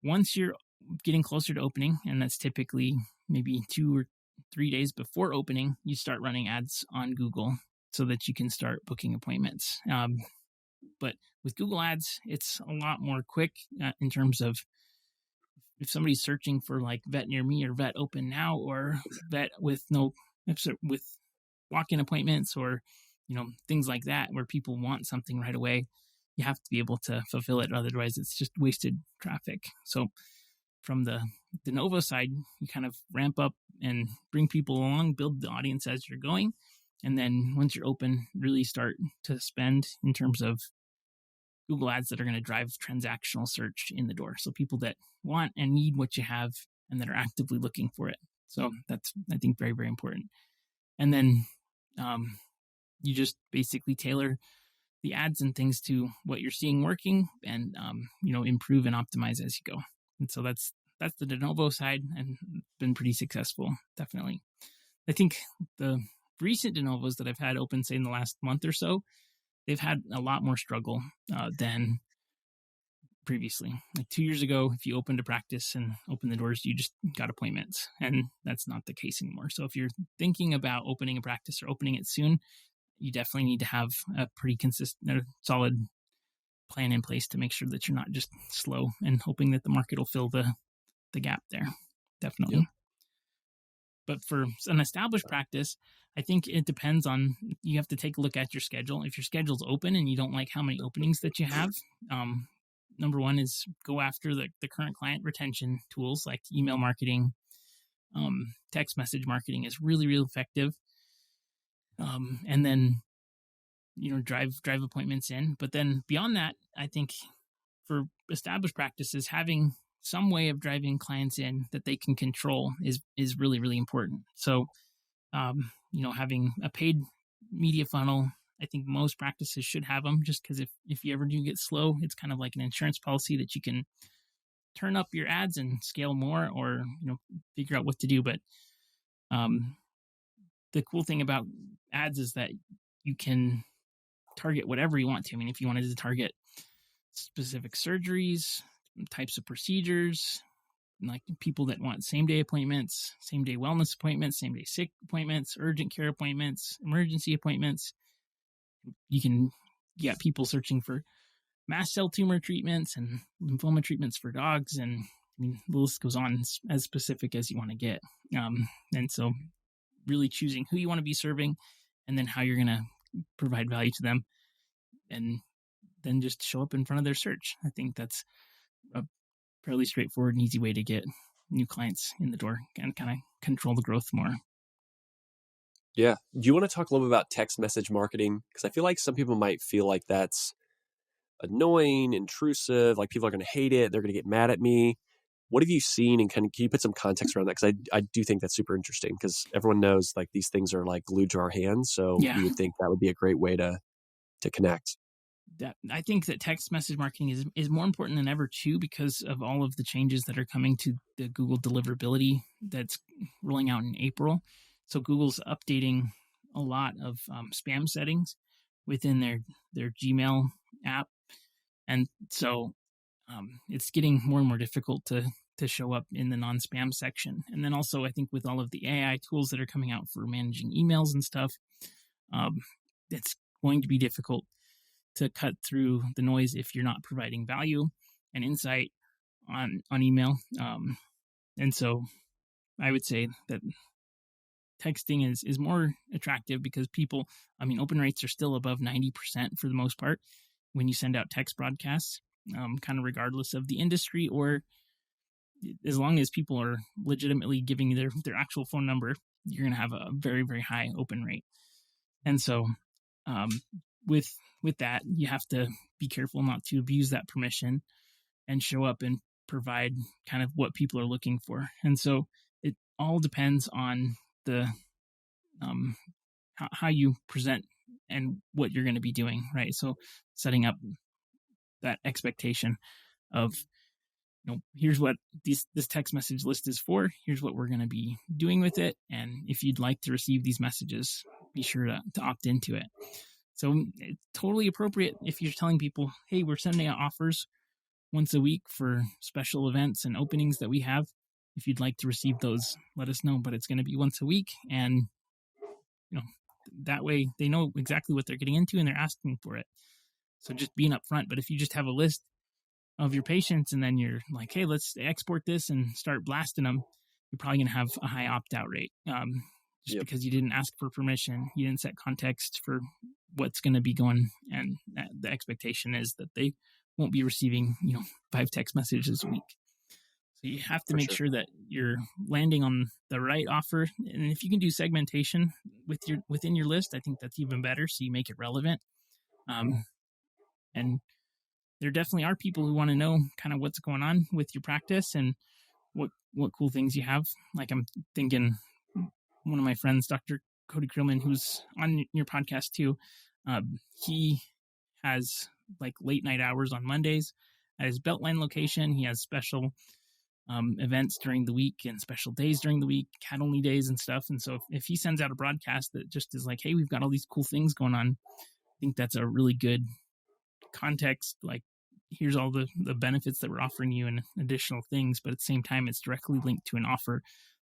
once you're getting closer to opening, and that's typically maybe 2 or 3 days before opening, you start running ads on Google so that you can start booking appointments. But with Google Ads, it's a lot more quick in terms of if somebody's searching for like vet near me or vet open now or vet with walk-in appointments or, things like that where people want something right away, you have to be able to fulfill it. Otherwise, it's just wasted traffic. So from the Novo side, you kind of ramp up and bring people along, build the audience as you're going. And then once you're open, really start to spend in terms of Google Ads that are going to drive transactional search in the door. So people that want and need what you have and that are actively looking for it. So that's, I think, very, very important. And then you just basically tailor the ads and things to what you're seeing working and, improve and optimize as you go. And so that's the de novo side and been pretty successful, definitely. I think the recent de novos that I've had open, say in the last month or so, they've had a lot more struggle than previously. Like 2 years ago, if you opened a practice and opened the doors, you just got appointments, and that's not the case anymore. So if you're thinking about opening a practice or opening it soon, you definitely need to have a pretty consistent, solid plan in place to make sure that you're not just slow and hoping that the market will fill the gap there. Definitely. Yep. But for an established practice, I think it depends on, you have to take a look at your schedule. If your schedule's open and you don't like how many openings that you have, number one is go after the current client retention tools like email marketing. Text message marketing is really, really effective. And then, drive appointments in. But then beyond that, I think for established practices, having some way of driving clients in that they can control is really, really important. So, having a paid media funnel, I think most practices should have them, just because if you ever do get slow, it's kind of like an insurance policy that you can turn up your ads and scale more or, figure out what to do. But the cool thing about ads is that you can target whatever you want to. I mean, if you wanted to target specific surgeries, types of procedures, like people that want same-day appointments, same-day wellness appointments, same-day sick appointments, urgent care appointments, emergency appointments. You can get people searching for mast cell tumor treatments and lymphoma treatments for dogs. And I mean, the list goes on as specific as you want to get. And so really choosing who you want to be serving and then how you're going to provide value to them, and then just show up in front of their search. I think that's a fairly straightforward and easy way to get new clients in the door and kind of control the growth more. Yeah. Do you want to talk a little bit about text message marketing? Because I feel like some people might feel like that's annoying, intrusive, like people are going to hate it. They're going to get mad at me. What have you seen, and can you put some context around that? Because I do think that's super interesting, because everyone knows like these things are like glued to our hands. So you would think that would be a great way to connect. I think that text message marketing is more important than ever too, because of all of the changes that are coming to the Google deliverability that's rolling out in April. So Google's updating a lot of spam settings within their Gmail app. And so it's getting more and more difficult to show up in the non-spam section. And then also, I think with all of the AI tools that are coming out for managing emails and stuff, it's going to be difficult to cut through the noise if you're not providing value and insight on email. And so I would say that texting is more attractive because people, open rates are still above 90% for the most part when you send out text broadcasts, kind of regardless of the industry, or as long as people are legitimately giving their actual phone number, you're going to have a very, very high open rate. And so with that, you have to be careful not to abuse that permission and show up and provide kind of what people are looking for. And so it all depends on the how you present and what you're going to be doing, right? So setting up that expectation of, here's what this text message list is for. Here's what we're going to be doing with it. And if you'd like to receive these messages, be sure to opt into it. So it's totally appropriate if you're telling people, hey, we're sending out offers once a week for special events and openings that we have. If you'd like to receive those, let us know, but it's going to be once a week. And, that way they know exactly what they're getting into and they're asking for it. So just being upfront. But if you just have a list of your patients and then you're like, hey, let's export this and start blasting them, you're probably going to have a high opt-out rate. Because you didn't ask for permission, you didn't set context for what's going to be going, and the expectation is that they won't be receiving 5 text messages a week. So you have to make sure that you're landing on the right offer, and if you can do segmentation within your list, I think that's even better. So you make it relevant, and there definitely are people who want to know kind of what's going on with your practice and what cool things you have. Like I'm thinking, one of my friends, Dr. Cody Creelman, who's on your podcast too, he has like late night hours on Mondays at his Beltline location. He has special events during the week and special days during the week, cat only days and stuff. And so if he sends out a broadcast that just is like, hey, we've got all these cool things going on, I think that's a really good context. Like, here's all the benefits that we're offering you and additional things, but at the same time, it's directly linked to an offer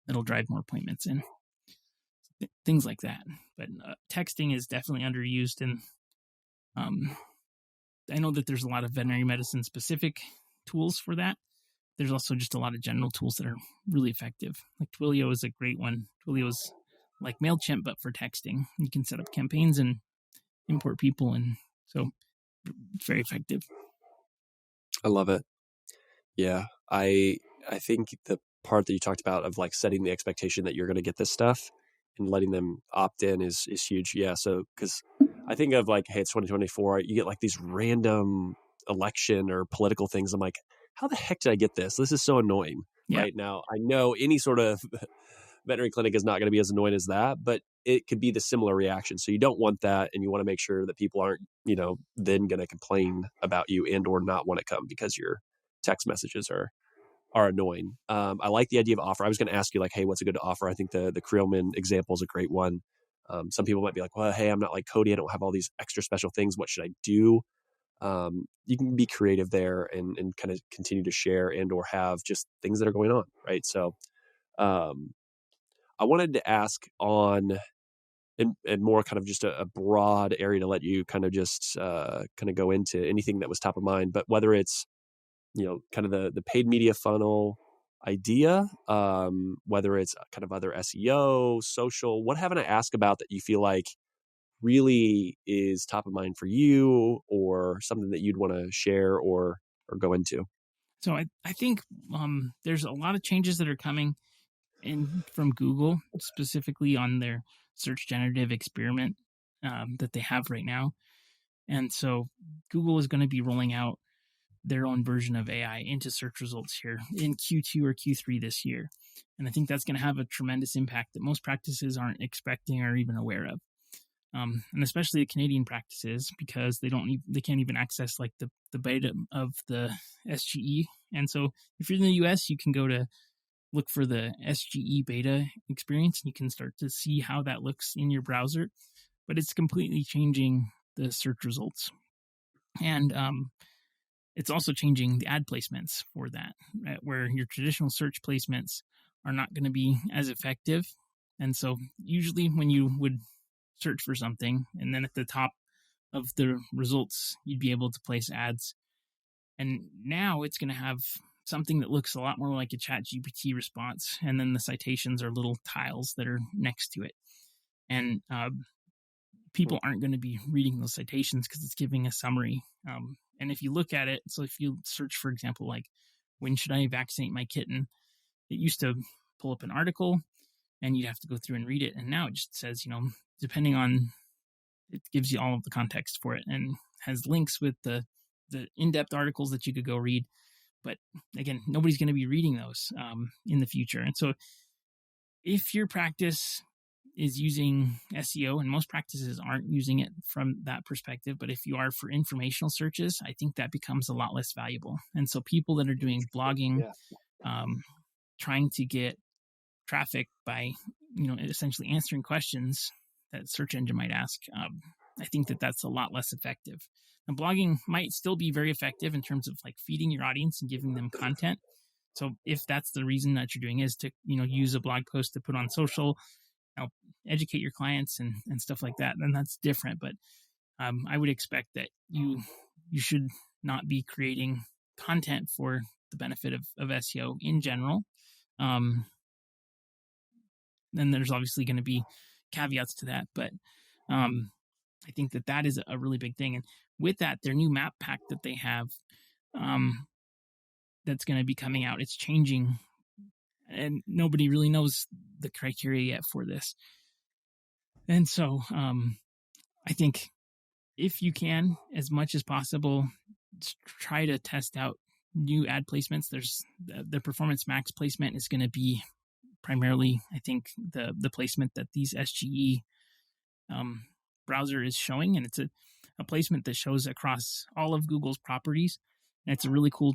that'll drive more appointments in. Things like that. But texting is definitely underused. And I know that there's a lot of veterinary medicine specific tools for that. There's also just a lot of general tools that are really effective. Like Twilio is a great one. Twilio is like MailChimp, but for texting. You can set up campaigns and import people. And so it's very effective. I love it. Yeah. I think the part that you talked about of like setting the expectation that you're going to get this stuff and letting them opt in is huge. Yeah. So, because I think of like, hey, it's 2024, you get like these random election or political things. I'm like, how the heck did I get this? This is so annoying. Yeah. Right now, I know any sort of veterinary clinic is not going to be as annoying as that, but it could be the similar reaction. So you don't want that, and you want to make sure that people aren't, then going to complain about you and or not want to come because your text messages are annoying. I like the idea of offer. I was going to ask you like, hey, what's a good offer? I think the Creelman example is a great one. Some people might be like, well, hey, I'm not like Cody. I don't have all these extra special things. What should I do? You can be creative there and kind of continue to share and or have just things that are going on, right? So I wanted to ask on and more kind of just a broad area to let you kind of just kind of go into anything that was top of mind, but whether it's kind of the paid media funnel idea, whether it's kind of other SEO, social, what haven't I asked about that you feel like really is top of mind for you, or something that you'd want to share or go into? So I think there's a lot of changes that are coming in from Google, specifically on their search generative experiment that they have right now. And so Google is going to be rolling out their own version of AI into search results here in Q2 or Q3 this year. And I think that's going to have a tremendous impact that most practices aren't expecting or even aware of. And especially the Canadian practices, because they can't even access like the beta of the SGE. And so if you're in the US, you can go to look for the SGE beta experience and you can start to see how that looks in your browser, but it's completely changing the search results. And it's also changing the ad placements for that, right? Where your traditional search placements are not going to be as effective. And so usually when you would search for something and then at the top of the results, you'd be able to place ads. And now it's going to have something that looks a lot more like a ChatGPT response. And then the citations are little tiles that are next to it. And people aren't going to be reading those citations because it's giving a summary. And if you look at it, so if you search, for example, like, when should I vaccinate my kitten? It used to pull up an article and you'd have to go through and read it. And now it just says, depending on, it gives you all of the context for it and has links with the in-depth articles that you could go read. But again, nobody's going to be reading those in the future. And so if your practice is using SEO, and most practices aren't using it from that perspective, but if you are for informational searches, I think that becomes a lot less valuable. And so people that are doing blogging, trying to get traffic by, essentially answering questions that search engine might ask, I think that that's a lot less effective. And blogging might still be very effective in terms of like feeding your audience and giving them content. So if that's the reason that you're doing is to, use a blog post to put on social, help educate your clients and stuff like that, then that's different. But I would expect that you should not be creating content for the benefit of SEO in general. Then there's obviously going to be caveats to that, but I think that is a really big thing. And with that, their new map pack that they have, that's going to be coming out, it's changing, and nobody really knows the criteria yet for this. And so I think if you can, as much as possible, try to test out new ad placements. There's the Performance Max placement is going to be primarily, I think, the placement that these SGE browser is showing, and it's a placement that shows across all of Google's properties. And it's a really cool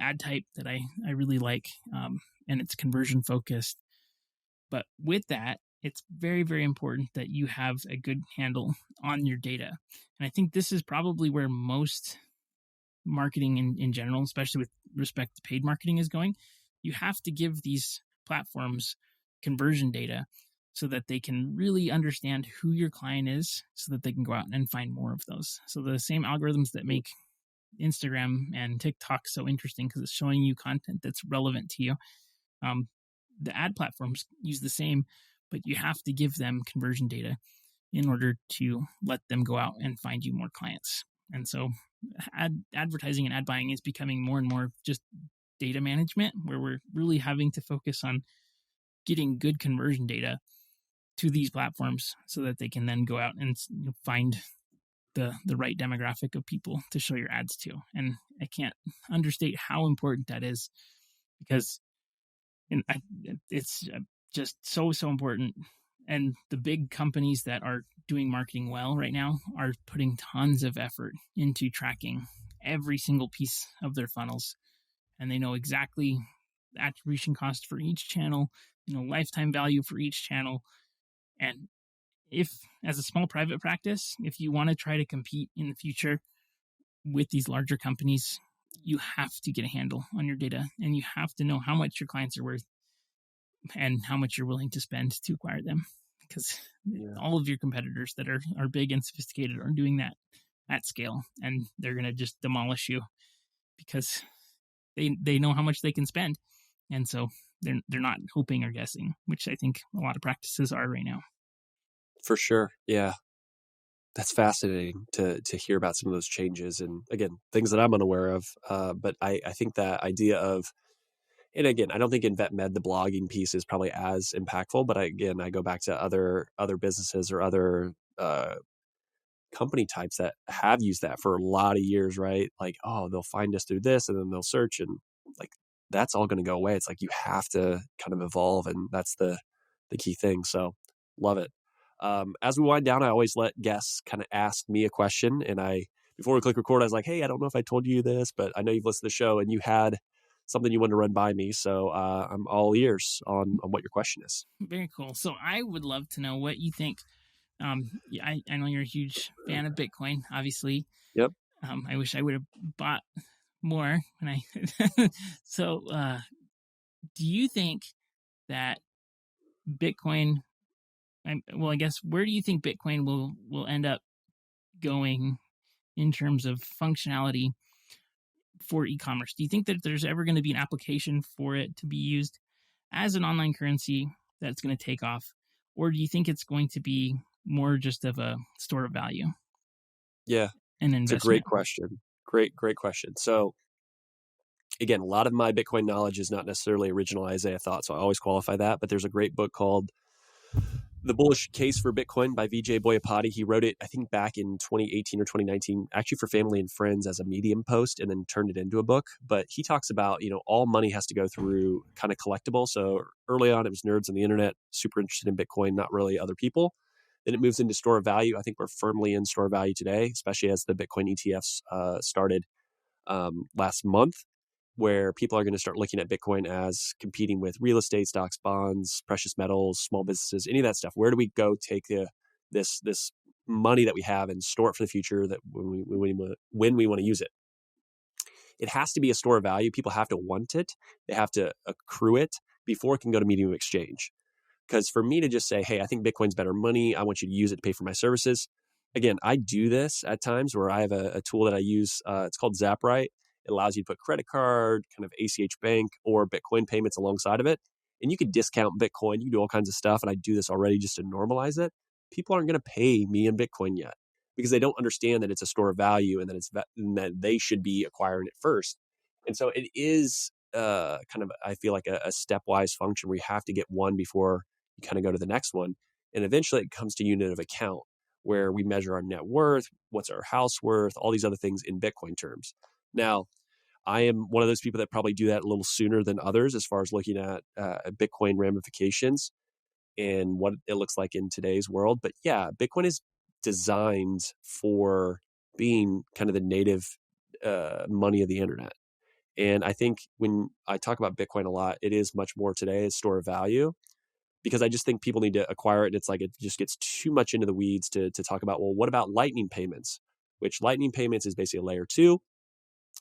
ad type that I really like, and it's conversion focused. But with that, it's very, very important that you have a good handle on your data. And I think this is probably where most marketing in general, especially with respect to paid marketing, is going. You have to give these platforms conversion data so that they can really understand who your client is, so that they can go out and find more of those. So the same algorithms that make Instagram and TikTok so interesting because it's showing you content that's relevant to you. The ad platforms use the same, but you have to give them conversion data in order to let them go out and find you more clients. And so advertising and ad buying is becoming more and more just data management, where we're really having to focus on getting good conversion data to these platforms so that they can then go out and find the right demographic of people to show your ads to. And I can't understate how important that is, because it's just so important. And the big companies that are doing marketing well right now are putting tons of effort into tracking every single piece of their funnels. And they know exactly the attribution cost for each channel, lifetime value for each channel. And if, as a small private practice, if you want to try to compete in the future with these larger companies, you have to get a handle on your data, and you have to know how much your clients are worth and how much you're willing to spend to acquire them. Because all of your competitors that are big and sophisticated are doing that at scale, and they're going to just demolish you because they know how much they can spend. And so they're not hoping or guessing, which I think a lot of practices are right now. For sure. Yeah. That's fascinating to hear about some of those changes. And again, things that I'm unaware of. But I think that idea of, and again, I don't think in vet med, the blogging piece is probably as impactful, but I go back to other businesses or other company types that have used that for a lot of years, right? Like, oh, they'll find us through this and then they'll search, and like, that's all going to go away. It's like, you have to kind of evolve, and that's the key thing. So love it. As we wind down, I always let guests kind of ask me a question. And before we click record, I was like, hey, I don't know if I told you this, but I know you've listened to the show and you had something you wanted to run by me. So I'm all ears on what your question is. Very cool. So I would love to know what you think. I know you're a huge fan of Bitcoin, obviously. Yep. I wish I would have bought more when I. So, do you think that Bitcoin? I guess where do you think Bitcoin will end up going in terms of functionality for e-commerce? Do you think that there's ever going to be an application for it to be used as an online currency that's going to take off, or do you think it's going to be more just of a store of value? Yeah, An it's a investment. great question. Great question. So again, a lot of my Bitcoin knowledge is not necessarily original Isaiah thought, so I always qualify that. But there's a great book called The Bullish Case for Bitcoin by Vijay Boyapati. He wrote it, I think, back in 2018 or 2019, actually for family and friends as a Medium post, and then turned it into a book. But he talks about, all money has to go through kind of collectible. So early on, it was nerds on the internet, super interested in Bitcoin, not really other people. Then it moves into store of value. I think we're firmly in store of value today, especially as the Bitcoin ETFs started last month, where people are going to start looking at Bitcoin as competing with real estate, stocks, bonds, precious metals, small businesses, any of that stuff. Where do we go take this money that we have and store it for the future that when we want to use it? It has to be a store of value. People have to want it. They have to accrue it before it can go to medium of exchange. Because for me to just say, hey, I think Bitcoin's better money, I want you to use it to pay for my services. Again, I do this at times where I have a tool that I use. It's called ZapRite. It allows you to put credit card, kind of ACH Bank, or Bitcoin payments alongside of it. And you can discount Bitcoin. You can do all kinds of stuff. And I do this already just to normalize it. People aren't going to pay me in Bitcoin yet because they don't understand that it's a store of value and that they should be acquiring it first. And so it is kind of, I feel like a stepwise function where you have to get one before you kind of go to the next one. And eventually it comes to unit of account where we measure our net worth, what's our house worth, all these other things in Bitcoin terms. Now, I am one of those people that probably do that a little sooner than others as far as looking at Bitcoin ramifications and what it looks like in today's world. But yeah, Bitcoin is designed for being kind of the native money of the internet. And I think when I talk about Bitcoin a lot, it is much more today a store of value, because I just think people need to acquire it. And it's like it just gets too much into the weeds to talk about, well, what about Lightning payments? Which Lightning payments is basically a layer 2.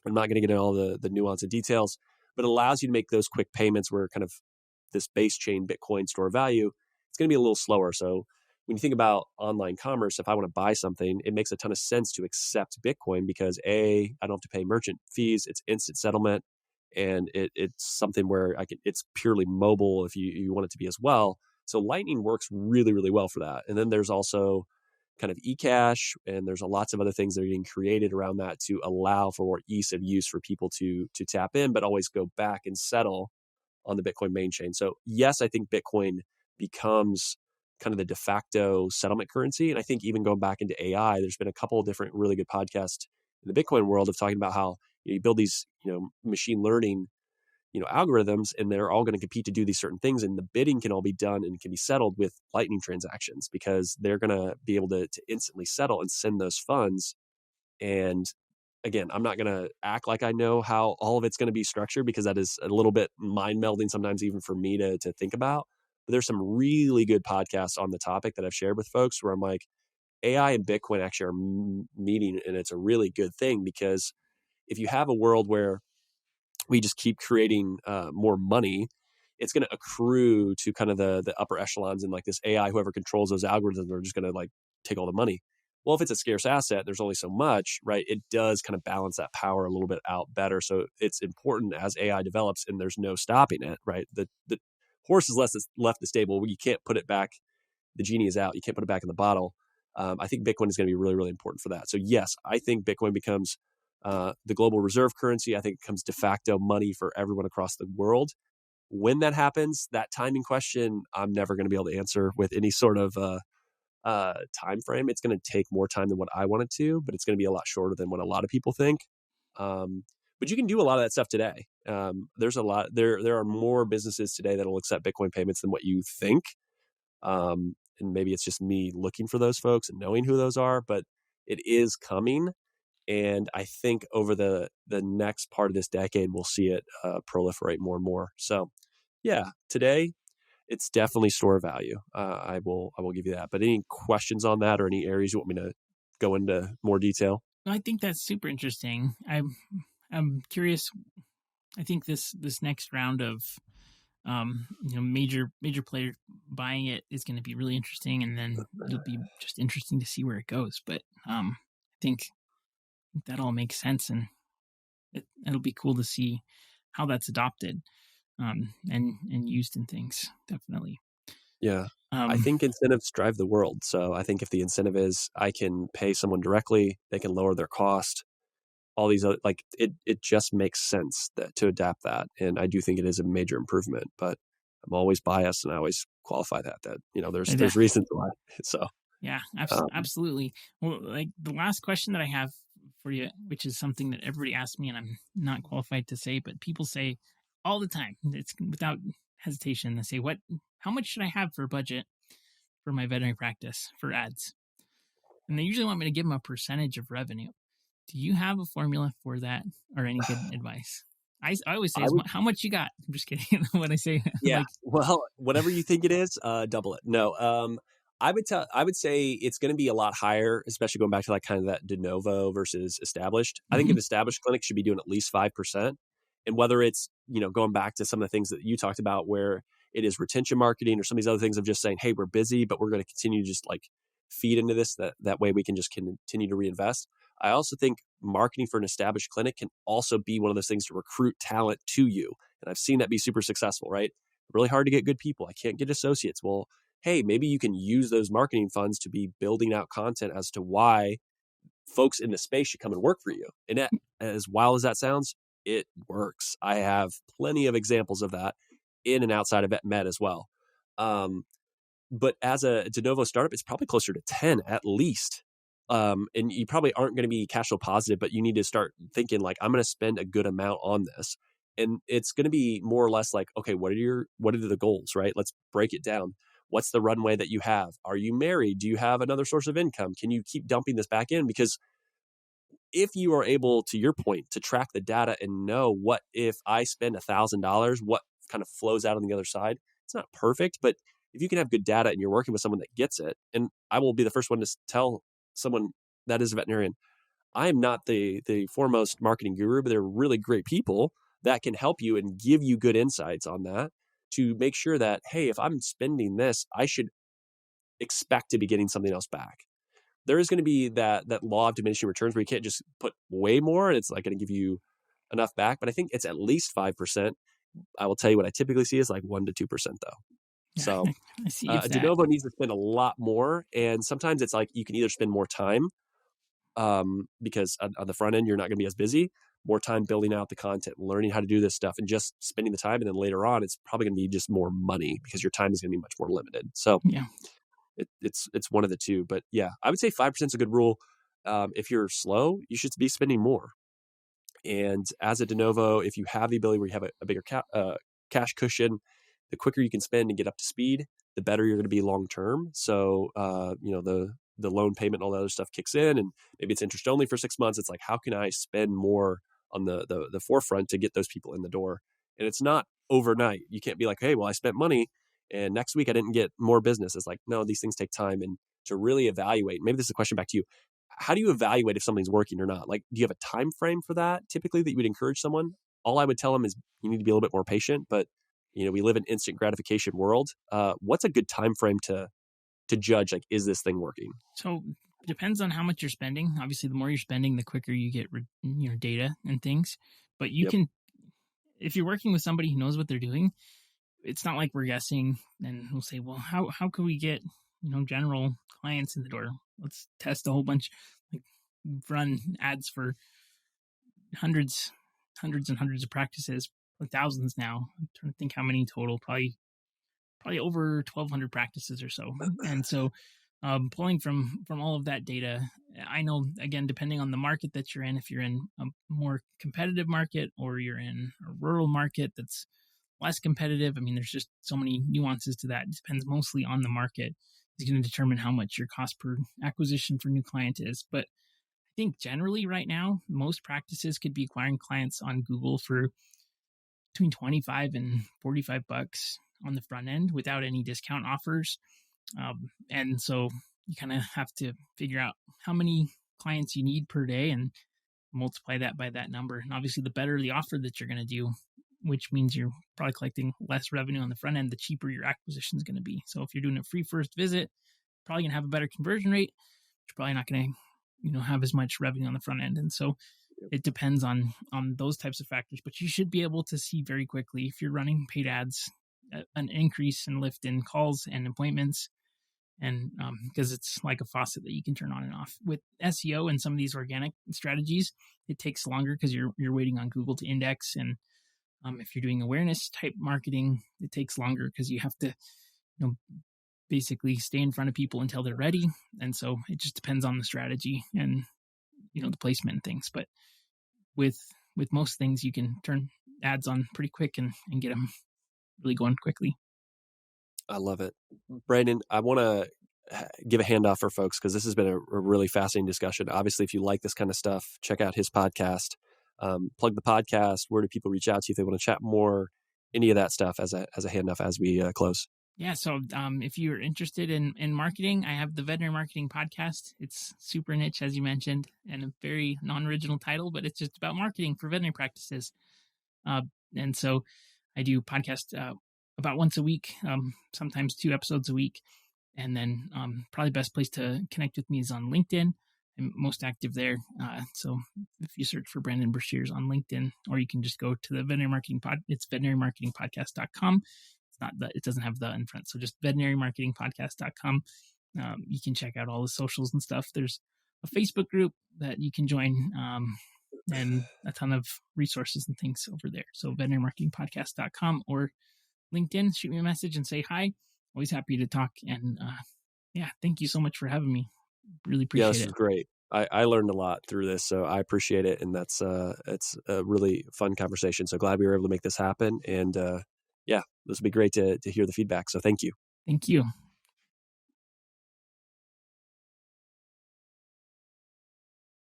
I'm not going to get into all the nuance and details, but it allows you to make those quick payments where kind of this base chain Bitcoin store of value, it's going to be a little slower. So when you think about online commerce, if I want to buy something, it makes a ton of sense to accept Bitcoin because I don't have to pay merchant fees. It's instant settlement. And it's something where it's purely mobile if you want it to be as well. So Lightning works really, really well for that. And then there's also kind of eCash, and there's lots of other things that are getting created around that to allow for more ease of use for people to tap in, but always go back and settle on the Bitcoin main chain. So yes, I think Bitcoin becomes kind of the de facto settlement currency. And I think even going back into AI, there's been a couple of different really good podcasts in the Bitcoin world of talking about how you build these, machine learning, algorithms, and they're all going to compete to do these certain things. And the bidding can all be done and can be settled with Lightning transactions because they're going to be able to instantly settle and send those funds. And again, I'm not going to act like I know how all of it's going to be structured because that is a little bit mind melding sometimes even for me to think about. But there's some really good podcasts on the topic that I've shared with folks where I'm like, AI and Bitcoin actually are meeting, and it's a really good thing because if you have a world where we just keep creating more money, it's going to accrue to kind of the upper echelons, and like this AI, whoever controls those algorithms are just going to like take all the money. Well, if it's a scarce asset, there's only so much, right? It does kind of balance that power a little bit out better. So it's important as AI develops, and there's no stopping it, right? The horse is left the stable. You can't put it back. The genie is out. You can't put it back in the bottle. I think Bitcoin is going to be really, really important for that. So yes, I think Bitcoin becomes the global reserve currency. I think it becomes de facto money for everyone across the world. When that happens, that timing question, I'm never going to be able to answer with any sort of time frame. It's going to take more time than what I want it to, but it's going to be a lot shorter than what a lot of people think. But you can do a lot of that stuff today. There's a lot. There are more businesses today that will accept Bitcoin payments than what you think. And maybe it's just me looking for those folks and knowing who those are, but it is coming. And I think over the next part of this decade, we'll see it proliferate more and more. So yeah, today it's definitely store value. I will give you that. But any questions on that or any areas you want me to go into more detail? I think that's super interesting. I'm curious. I think this next round of major player buying it is going to be really interesting, and then it'll be just interesting to see where it goes. But I think that all makes sense, and it'll be cool to see how that's adopted and used in things. Definitely. Yeah. I think incentives drive the world. So I think if the incentive is I can pay someone directly, they can lower their cost, all these other, like it just makes sense to adapt that. And I do think it is a major improvement, but I'm always biased and I always qualify that there's reasons why. So yeah, absolutely. Well, like the last question that I have for you, which is something that everybody asks me and I'm not qualified to say, but people say all the time, it's without hesitation, they say, how much should I have for a budget for my veterinary practice for ads? And they usually want me to give them a percentage of revenue. Do you have a formula for that or any good advice? I always say, how much you got? I'm just kidding. When I say, yeah, well, whatever you think it is, double it. No, I would say it's going to be a lot higher, especially going back to like kind of that de novo versus established. I think an established clinic should be doing at least 5%. And whether it's, going back to some of the things that you talked about where it is retention marketing or some of these other things of just saying, hey, we're busy, but we're going to continue to just like feed into this. That way we can just continue to reinvest. I also think marketing for an established clinic can also be one of those things to recruit talent to you. And I've seen that be super successful, right? Really hard to get good people. I can't get associates. Well, hey, maybe you can use those marketing funds to be building out content as to why folks in the space should come and work for you. And that, as wild as that sounds, it works. I have plenty of examples of that in and outside of VetMed as well. But as a de novo startup, it's probably closer to 10 at least. And you probably aren't going to be cash flow positive, but you need to start thinking like, I'm going to spend a good amount on this. And it's going to be more or less like, okay, what are the goals, right? Let's break it down. What's the runway that you have? Are you married? Do you have another source of income? Can you keep dumping this back in? Because if you are able, to your point, to track the data and know what if I spend $1,000, what kind of flows out on the other side, it's not perfect, but if you can have good data and you're working with someone that gets it, and I will be the first one to tell someone that is a veterinarian, I am not the foremost marketing guru, but they're really great people that can help you and give you good insights on that to make sure that, hey, if I'm spending this, I should expect to be getting something else back. There is going to be that law of diminishing returns where you can't just put way more and it's not going to give you enough back. But I think it's at least 5%. I will tell you what I typically see is like 1% to 2% though. Yeah, so I see de novo needs to spend a lot more. And sometimes it's like you can either spend more time because on the front end, you're not going to be as busy, more time building out the content, learning how to do this stuff and just spending the time. And then later on, it's probably going to be just more money because your time is going to be much more limited. So yeah. It's one of the two, but yeah, I would say 5% is a good rule. If you're slow, you should be spending more. And as a de novo, if you have the ability where you have a bigger cash cushion, the quicker you can spend and get up to speed, the better you're going to be long term. So the loan payment and all that other stuff kicks in, and maybe it's interest only for 6 months. It's like, how can I spend more on the forefront to get those people in the door? And it's not overnight. You can't be like, hey, well, I spent money and next week I didn't get more business. It's like, no, these things take time. And to really evaluate, maybe this is a question back to you. How do you evaluate if something's working or not? Like, do you have a time frame for that typically that you would encourage someone? All I would tell them is you need to be a little bit more patient, but we live in instant gratification world. What's a good time frame to judge, like, is this thing working? So it depends on how much you're spending. Obviously, the more you're spending, the quicker you get data and things. But you can, if you're working with somebody who knows what they're doing, it's not like we're guessing and we'll say, well, how could we get, general clients in the door? Let's test a whole bunch, like run ads for hundreds and hundreds of practices, thousands now. I'm trying to think how many total, probably over 1,200 practices or so. And so pulling from all of that data, I know, again, depending on the market that you're in, if you're in a more competitive market or you're in a rural market that's less competitive, I mean, there's just so many nuances to that. It depends mostly on the market. It's going to determine how much your cost per acquisition for new client is. But I think generally right now, most practices could be acquiring clients on Google for between $25 and $45 on the front end without any discount offers. And so you kind of have to figure out how many clients you need per day and multiply that by that number. And obviously, the better the offer that you're going to do, which means you're probably collecting less revenue on the front end, the cheaper your acquisition is going to be. So if you're doing a free first visit, probably going to have a better conversion rate. You're probably not going to, have as much revenue on the front end. And so it depends on those types of factors, but you should be able to see very quickly if you're running paid ads, an increase in lift in calls and appointments. And because it's like a faucet that you can turn on and off. With SEO and some of these organic strategies, it takes longer because you're waiting on Google to index. And if you're doing awareness type marketing, it takes longer because you have to, basically stay in front of people until they're ready. And so it just depends on the strategy and, the placement and things. But with most things, you can turn ads on pretty quick and get them really going quickly. I love it. Brandon, I want to give a handoff for folks because this has been a really fascinating discussion. Obviously, if you like this kind of stuff, check out his podcast. Plug the podcast. Where do people reach out to you if they want to chat more? Any of that stuff as a handoff as we close. Yeah. So if you're interested in marketing, I have the Veterinary Marketing Podcast. It's super niche, as you mentioned, and a very non-original title, but it's just about marketing for veterinary practices. And so I do podcast about once a week, sometimes 2 episodes a week. And then probably best place to connect with me is on LinkedIn. I'm most active there. So if you search for Brandon Breshears on LinkedIn, or you can just go to the Veterinary Marketing it's VetinaryMarketingPodcast.com. It doesn't have the in front. So just VetinaryMarketingPodcast.com. You can check out all the socials and stuff. There's a Facebook group that you can join, and a ton of resources and things over there. So VetinaryMarketingPodcast.com or LinkedIn, shoot me a message and say hi. Always happy to talk. And thank you so much for having me. Really appreciate it. Yeah, this is great. I learned a lot through this, so I appreciate it. And that's it's a really fun conversation. So glad we were able to make this happen. And this would be great to hear the feedback. So thank you. Thank you.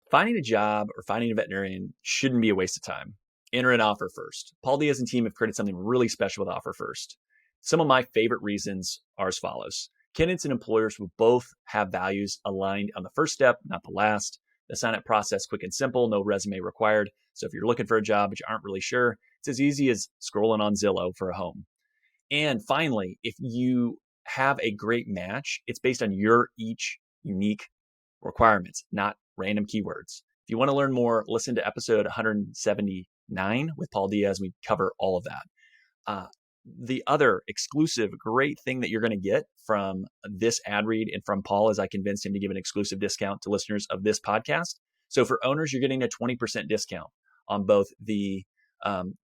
Finding a job or finding a veterinarian shouldn't be a waste of time. Enter an Offer First. Paul Diaz and team have created something really special with Offer First. Some of my favorite reasons are as follows. Candidates and employers will both have values aligned on the first step, not the last. The sign-up process quick and simple, no resume required. So if you're looking for a job but you aren't really sure, it's as easy as scrolling on Zillow for a home. And finally, if you have a great match, it's based on your each unique requirements, not random keywords. If you want to learn more, listen to episode 179 with Paul Diaz. We cover all of that. The other exclusive great thing that you're going to get from this ad read and from Paul is I convinced him to give an exclusive discount to listeners of this podcast. So for owners, you're getting a 20% discount on both the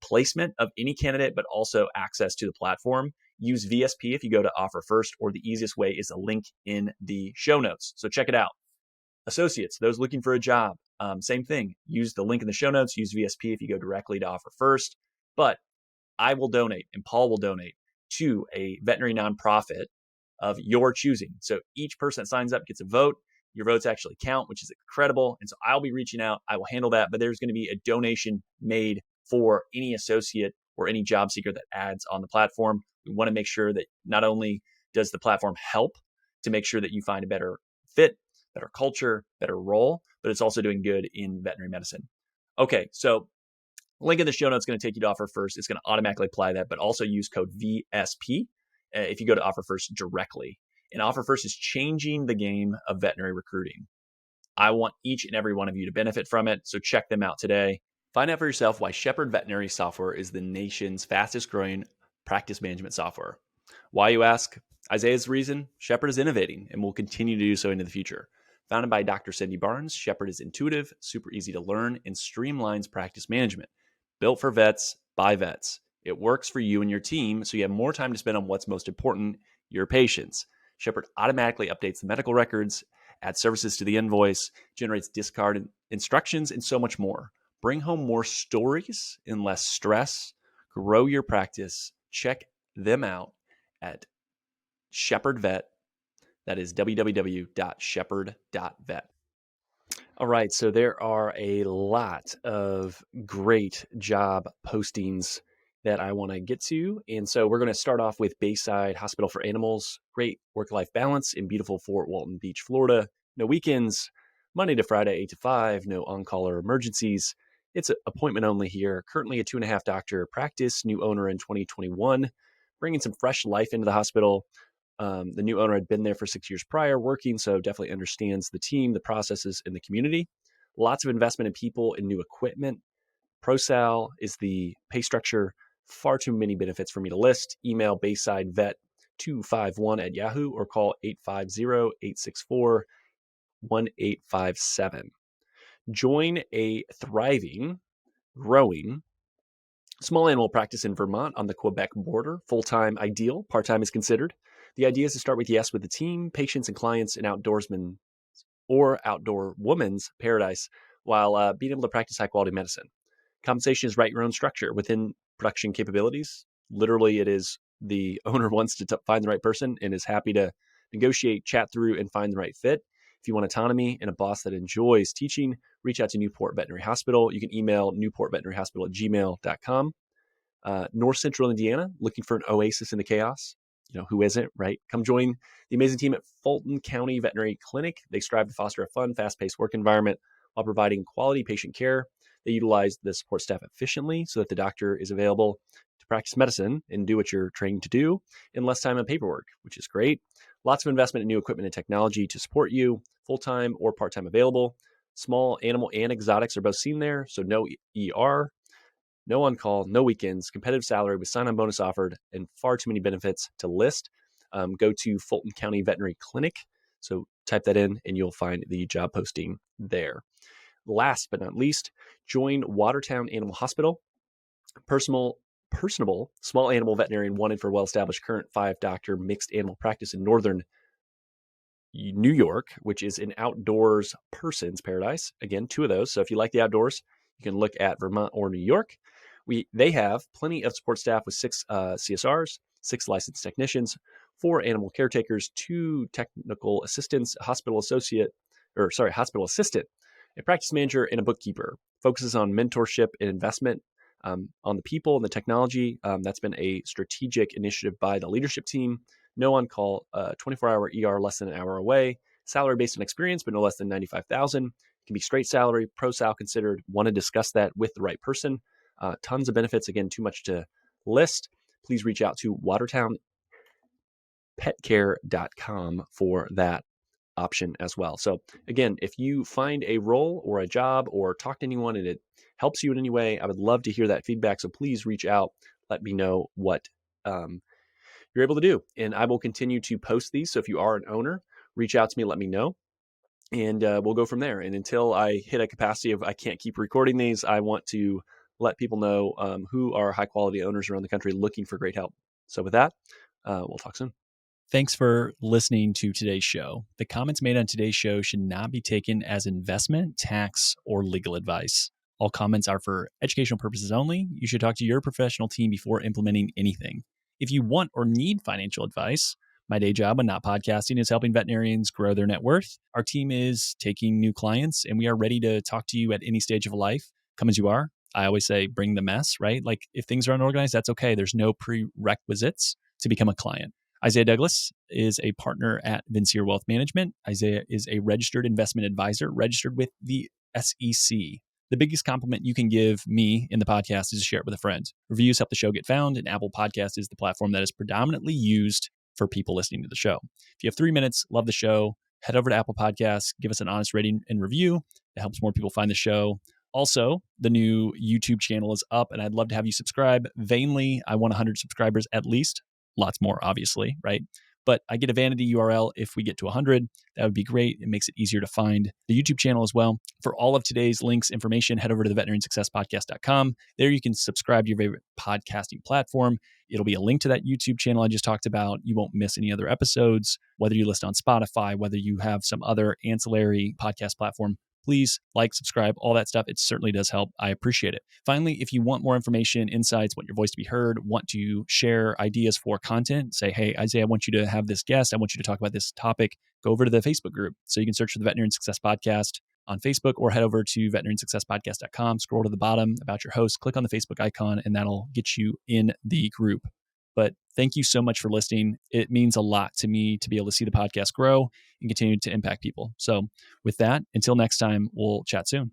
placement of any candidate, but also access to the platform. Use VSP if you go to Offer First, or the easiest way is a link in the show notes. So check it out. Associates, those looking for a job, same thing. Use the link in the show notes. Use VSP if you go directly to Offer First. But I will donate and Paul will donate to a veterinary nonprofit of your choosing. So each person that signs up gets a vote. Your votes actually count, which is incredible. And so I'll be reaching out. I will handle that. But there's going to be a donation made for any associate or any job seeker that adds on the platform. We want to make sure that not only does the platform help to make sure that you find a better fit, better culture, better role, but it's also doing good in veterinary medicine. Okay, so link in the show notes is going to take you to Offer First. It's going to automatically apply that, but also use code VSP if you go to Offer First directly. And Offer First is changing the game of veterinary recruiting. I want each and every one of you to benefit from it, so check them out today. Find out for yourself why Shepherd Veterinary Software is the nation's fastest growing practice management software. Why, you ask? Isaiah's reason: Shepherd is innovating and will continue to do so into the future. Founded by Dr. Cindy Barnes, Shepherd is intuitive, super easy to learn, and streamlines practice management. Built for vets, by vets. It works for you and your team, so you have more time to spend on what's most important, your patients. Shepherd automatically updates the medical records, adds services to the invoice, generates discard instructions, and so much more. Bring home more stories and less stress. Grow your practice. Check them out at Shepherd Vet. That is www.shepherd.vet. All right, so there are a lot of great job postings that I want to get to. And so we're going to start off with Bayside Hospital for Animals. Great work-life balance in beautiful Fort Walton Beach, Florida. No weekends, Monday to Friday, 8 to 5, no on-call or emergencies. It's an appointment only here. Currently a 2.5 doctor practice, new owner in 2021, bringing some fresh life into the hospital. The new owner had been there for 6 years prior working, so definitely understands the team, the processes, and the community. Lots of investment in people and new equipment. ProSal is the pay structure. Far too many benefits for me to list. Email BaysideVet251 at Yahoo or call 850-864-1857. Join a thriving, growing small animal practice in Vermont on the Quebec border. Full-time ideal, part-time is considered. The idea is to start with yes with the team, patients, and clients in outdoorsman or outdoor woman's paradise while being able to practice high-quality medicine. Compensation is write your own structure within production capabilities. Literally, it is the owner wants to find the right person and is happy to negotiate, chat through, and find the right fit. If you want autonomy and a boss that enjoys teaching, reach out to Newport Veterinary Hospital. You can email newportveterinaryhospital@gmail.com. North Central Indiana, looking for an oasis in the chaos. Who isn't, right? Come join the amazing team at Fulton County Veterinary Clinic. They strive to foster a fun, fast-paced work environment while providing quality patient care. They utilize the support staff efficiently so that the doctor is available to practice medicine and do what you're trained to do in less time on paperwork, which is great. Lots of investment in new equipment and technology to support you, full-time or part-time available. Small animal and exotics are both seen there, so no ER, no on-call, no weekends, competitive salary with sign-on bonus offered, and far too many benefits to list. Go to Fulton County Veterinary Clinic. So type that in and you'll find the job posting there. Last but not least, join Watertown Animal Hospital. Personable, small animal veterinarian wanted for well-established current 5-doctor mixed animal practice in northern New York, which is an outdoors person's paradise. Again, 2 of those. So if you like the outdoors, you can look at Vermont or New York. They have plenty of support staff with 6 CSRs, 6 licensed technicians, 4 animal caretakers, 2 technical assistants, a hospital assistant, a practice manager, and a bookkeeper. Focuses on mentorship and investment on the people and the technology. That's been a strategic initiative by the leadership team. No on-call, 24-hour ER less than an hour away. Salary based on experience, but no less than $95,000. Can be straight salary, pro-sal considered. Want to discuss that with the right person. Tons of benefits. Again, too much to list. Please reach out to WatertownPetCare.com for that option as well. So again, if you find a role or a job or talk to anyone and it helps you in any way, I would love to hear that feedback. So please reach out. Let me know what you're able to do. And I will continue to post these. So if you are an owner, reach out to me, let me know. And we'll go from there. And until I hit a capacity of I can't keep recording these, I want to let people know who are high quality owners around the country looking for great help. So with that, we'll talk soon. Thanks for listening to today's show. The comments made on today's show should not be taken as investment, tax, or legal advice. All comments are for educational purposes only. You should talk to your professional team before implementing anything. If you want or need financial advice, my day job when not podcasting is helping veterinarians grow their net worth. Our team is taking new clients, and we are ready to talk to you at any stage of life. Come as you are. I always say, bring the mess, right? Like if things are unorganized, that's okay. There's no prerequisites to become a client. Isaiah Douglas is a partner at Vincier Wealth Management. Isaiah is a registered investment advisor, registered with the SEC. The biggest compliment you can give me in the podcast is to share it with a friend. Reviews help the show get found, and Apple Podcast is the platform that is predominantly used for people listening to the show. If you have 3 minutes, love the show, head over to Apple Podcasts, give us an honest rating and review. It helps more people find the show. Also, the new YouTube channel is up, and I'd love to have you subscribe. Vainly, I want 100 subscribers at least. Lots more, obviously, right? But I get a vanity URL if we get to 100. That would be great. It makes it easier to find the YouTube channel as well. For all of today's links, information, head over to the veterinariansuccesspodcast.com. There you can subscribe to your favorite podcasting platform. It'll be a link to that YouTube channel I just talked about. You won't miss any other episodes, whether you listen on Spotify, whether you have some other ancillary podcast platform. Please like, subscribe, all that stuff. It certainly does help. I appreciate it. Finally, if you want more information, insights, want your voice to be heard, want to share ideas for content, say, hey, Isaiah, I want you to have this guest. I want you to talk about this topic. Go over to the Facebook group. So you can search for the Veterinarian Success Podcast on Facebook or head over to veterinariansuccesspodcast.com, scroll to the bottom about your host, click on the Facebook icon, and that'll get you in the group. But thank you so much for listening. It means a lot to me to be able to see the podcast grow and continue to impact people. So with that, until next time, we'll chat soon.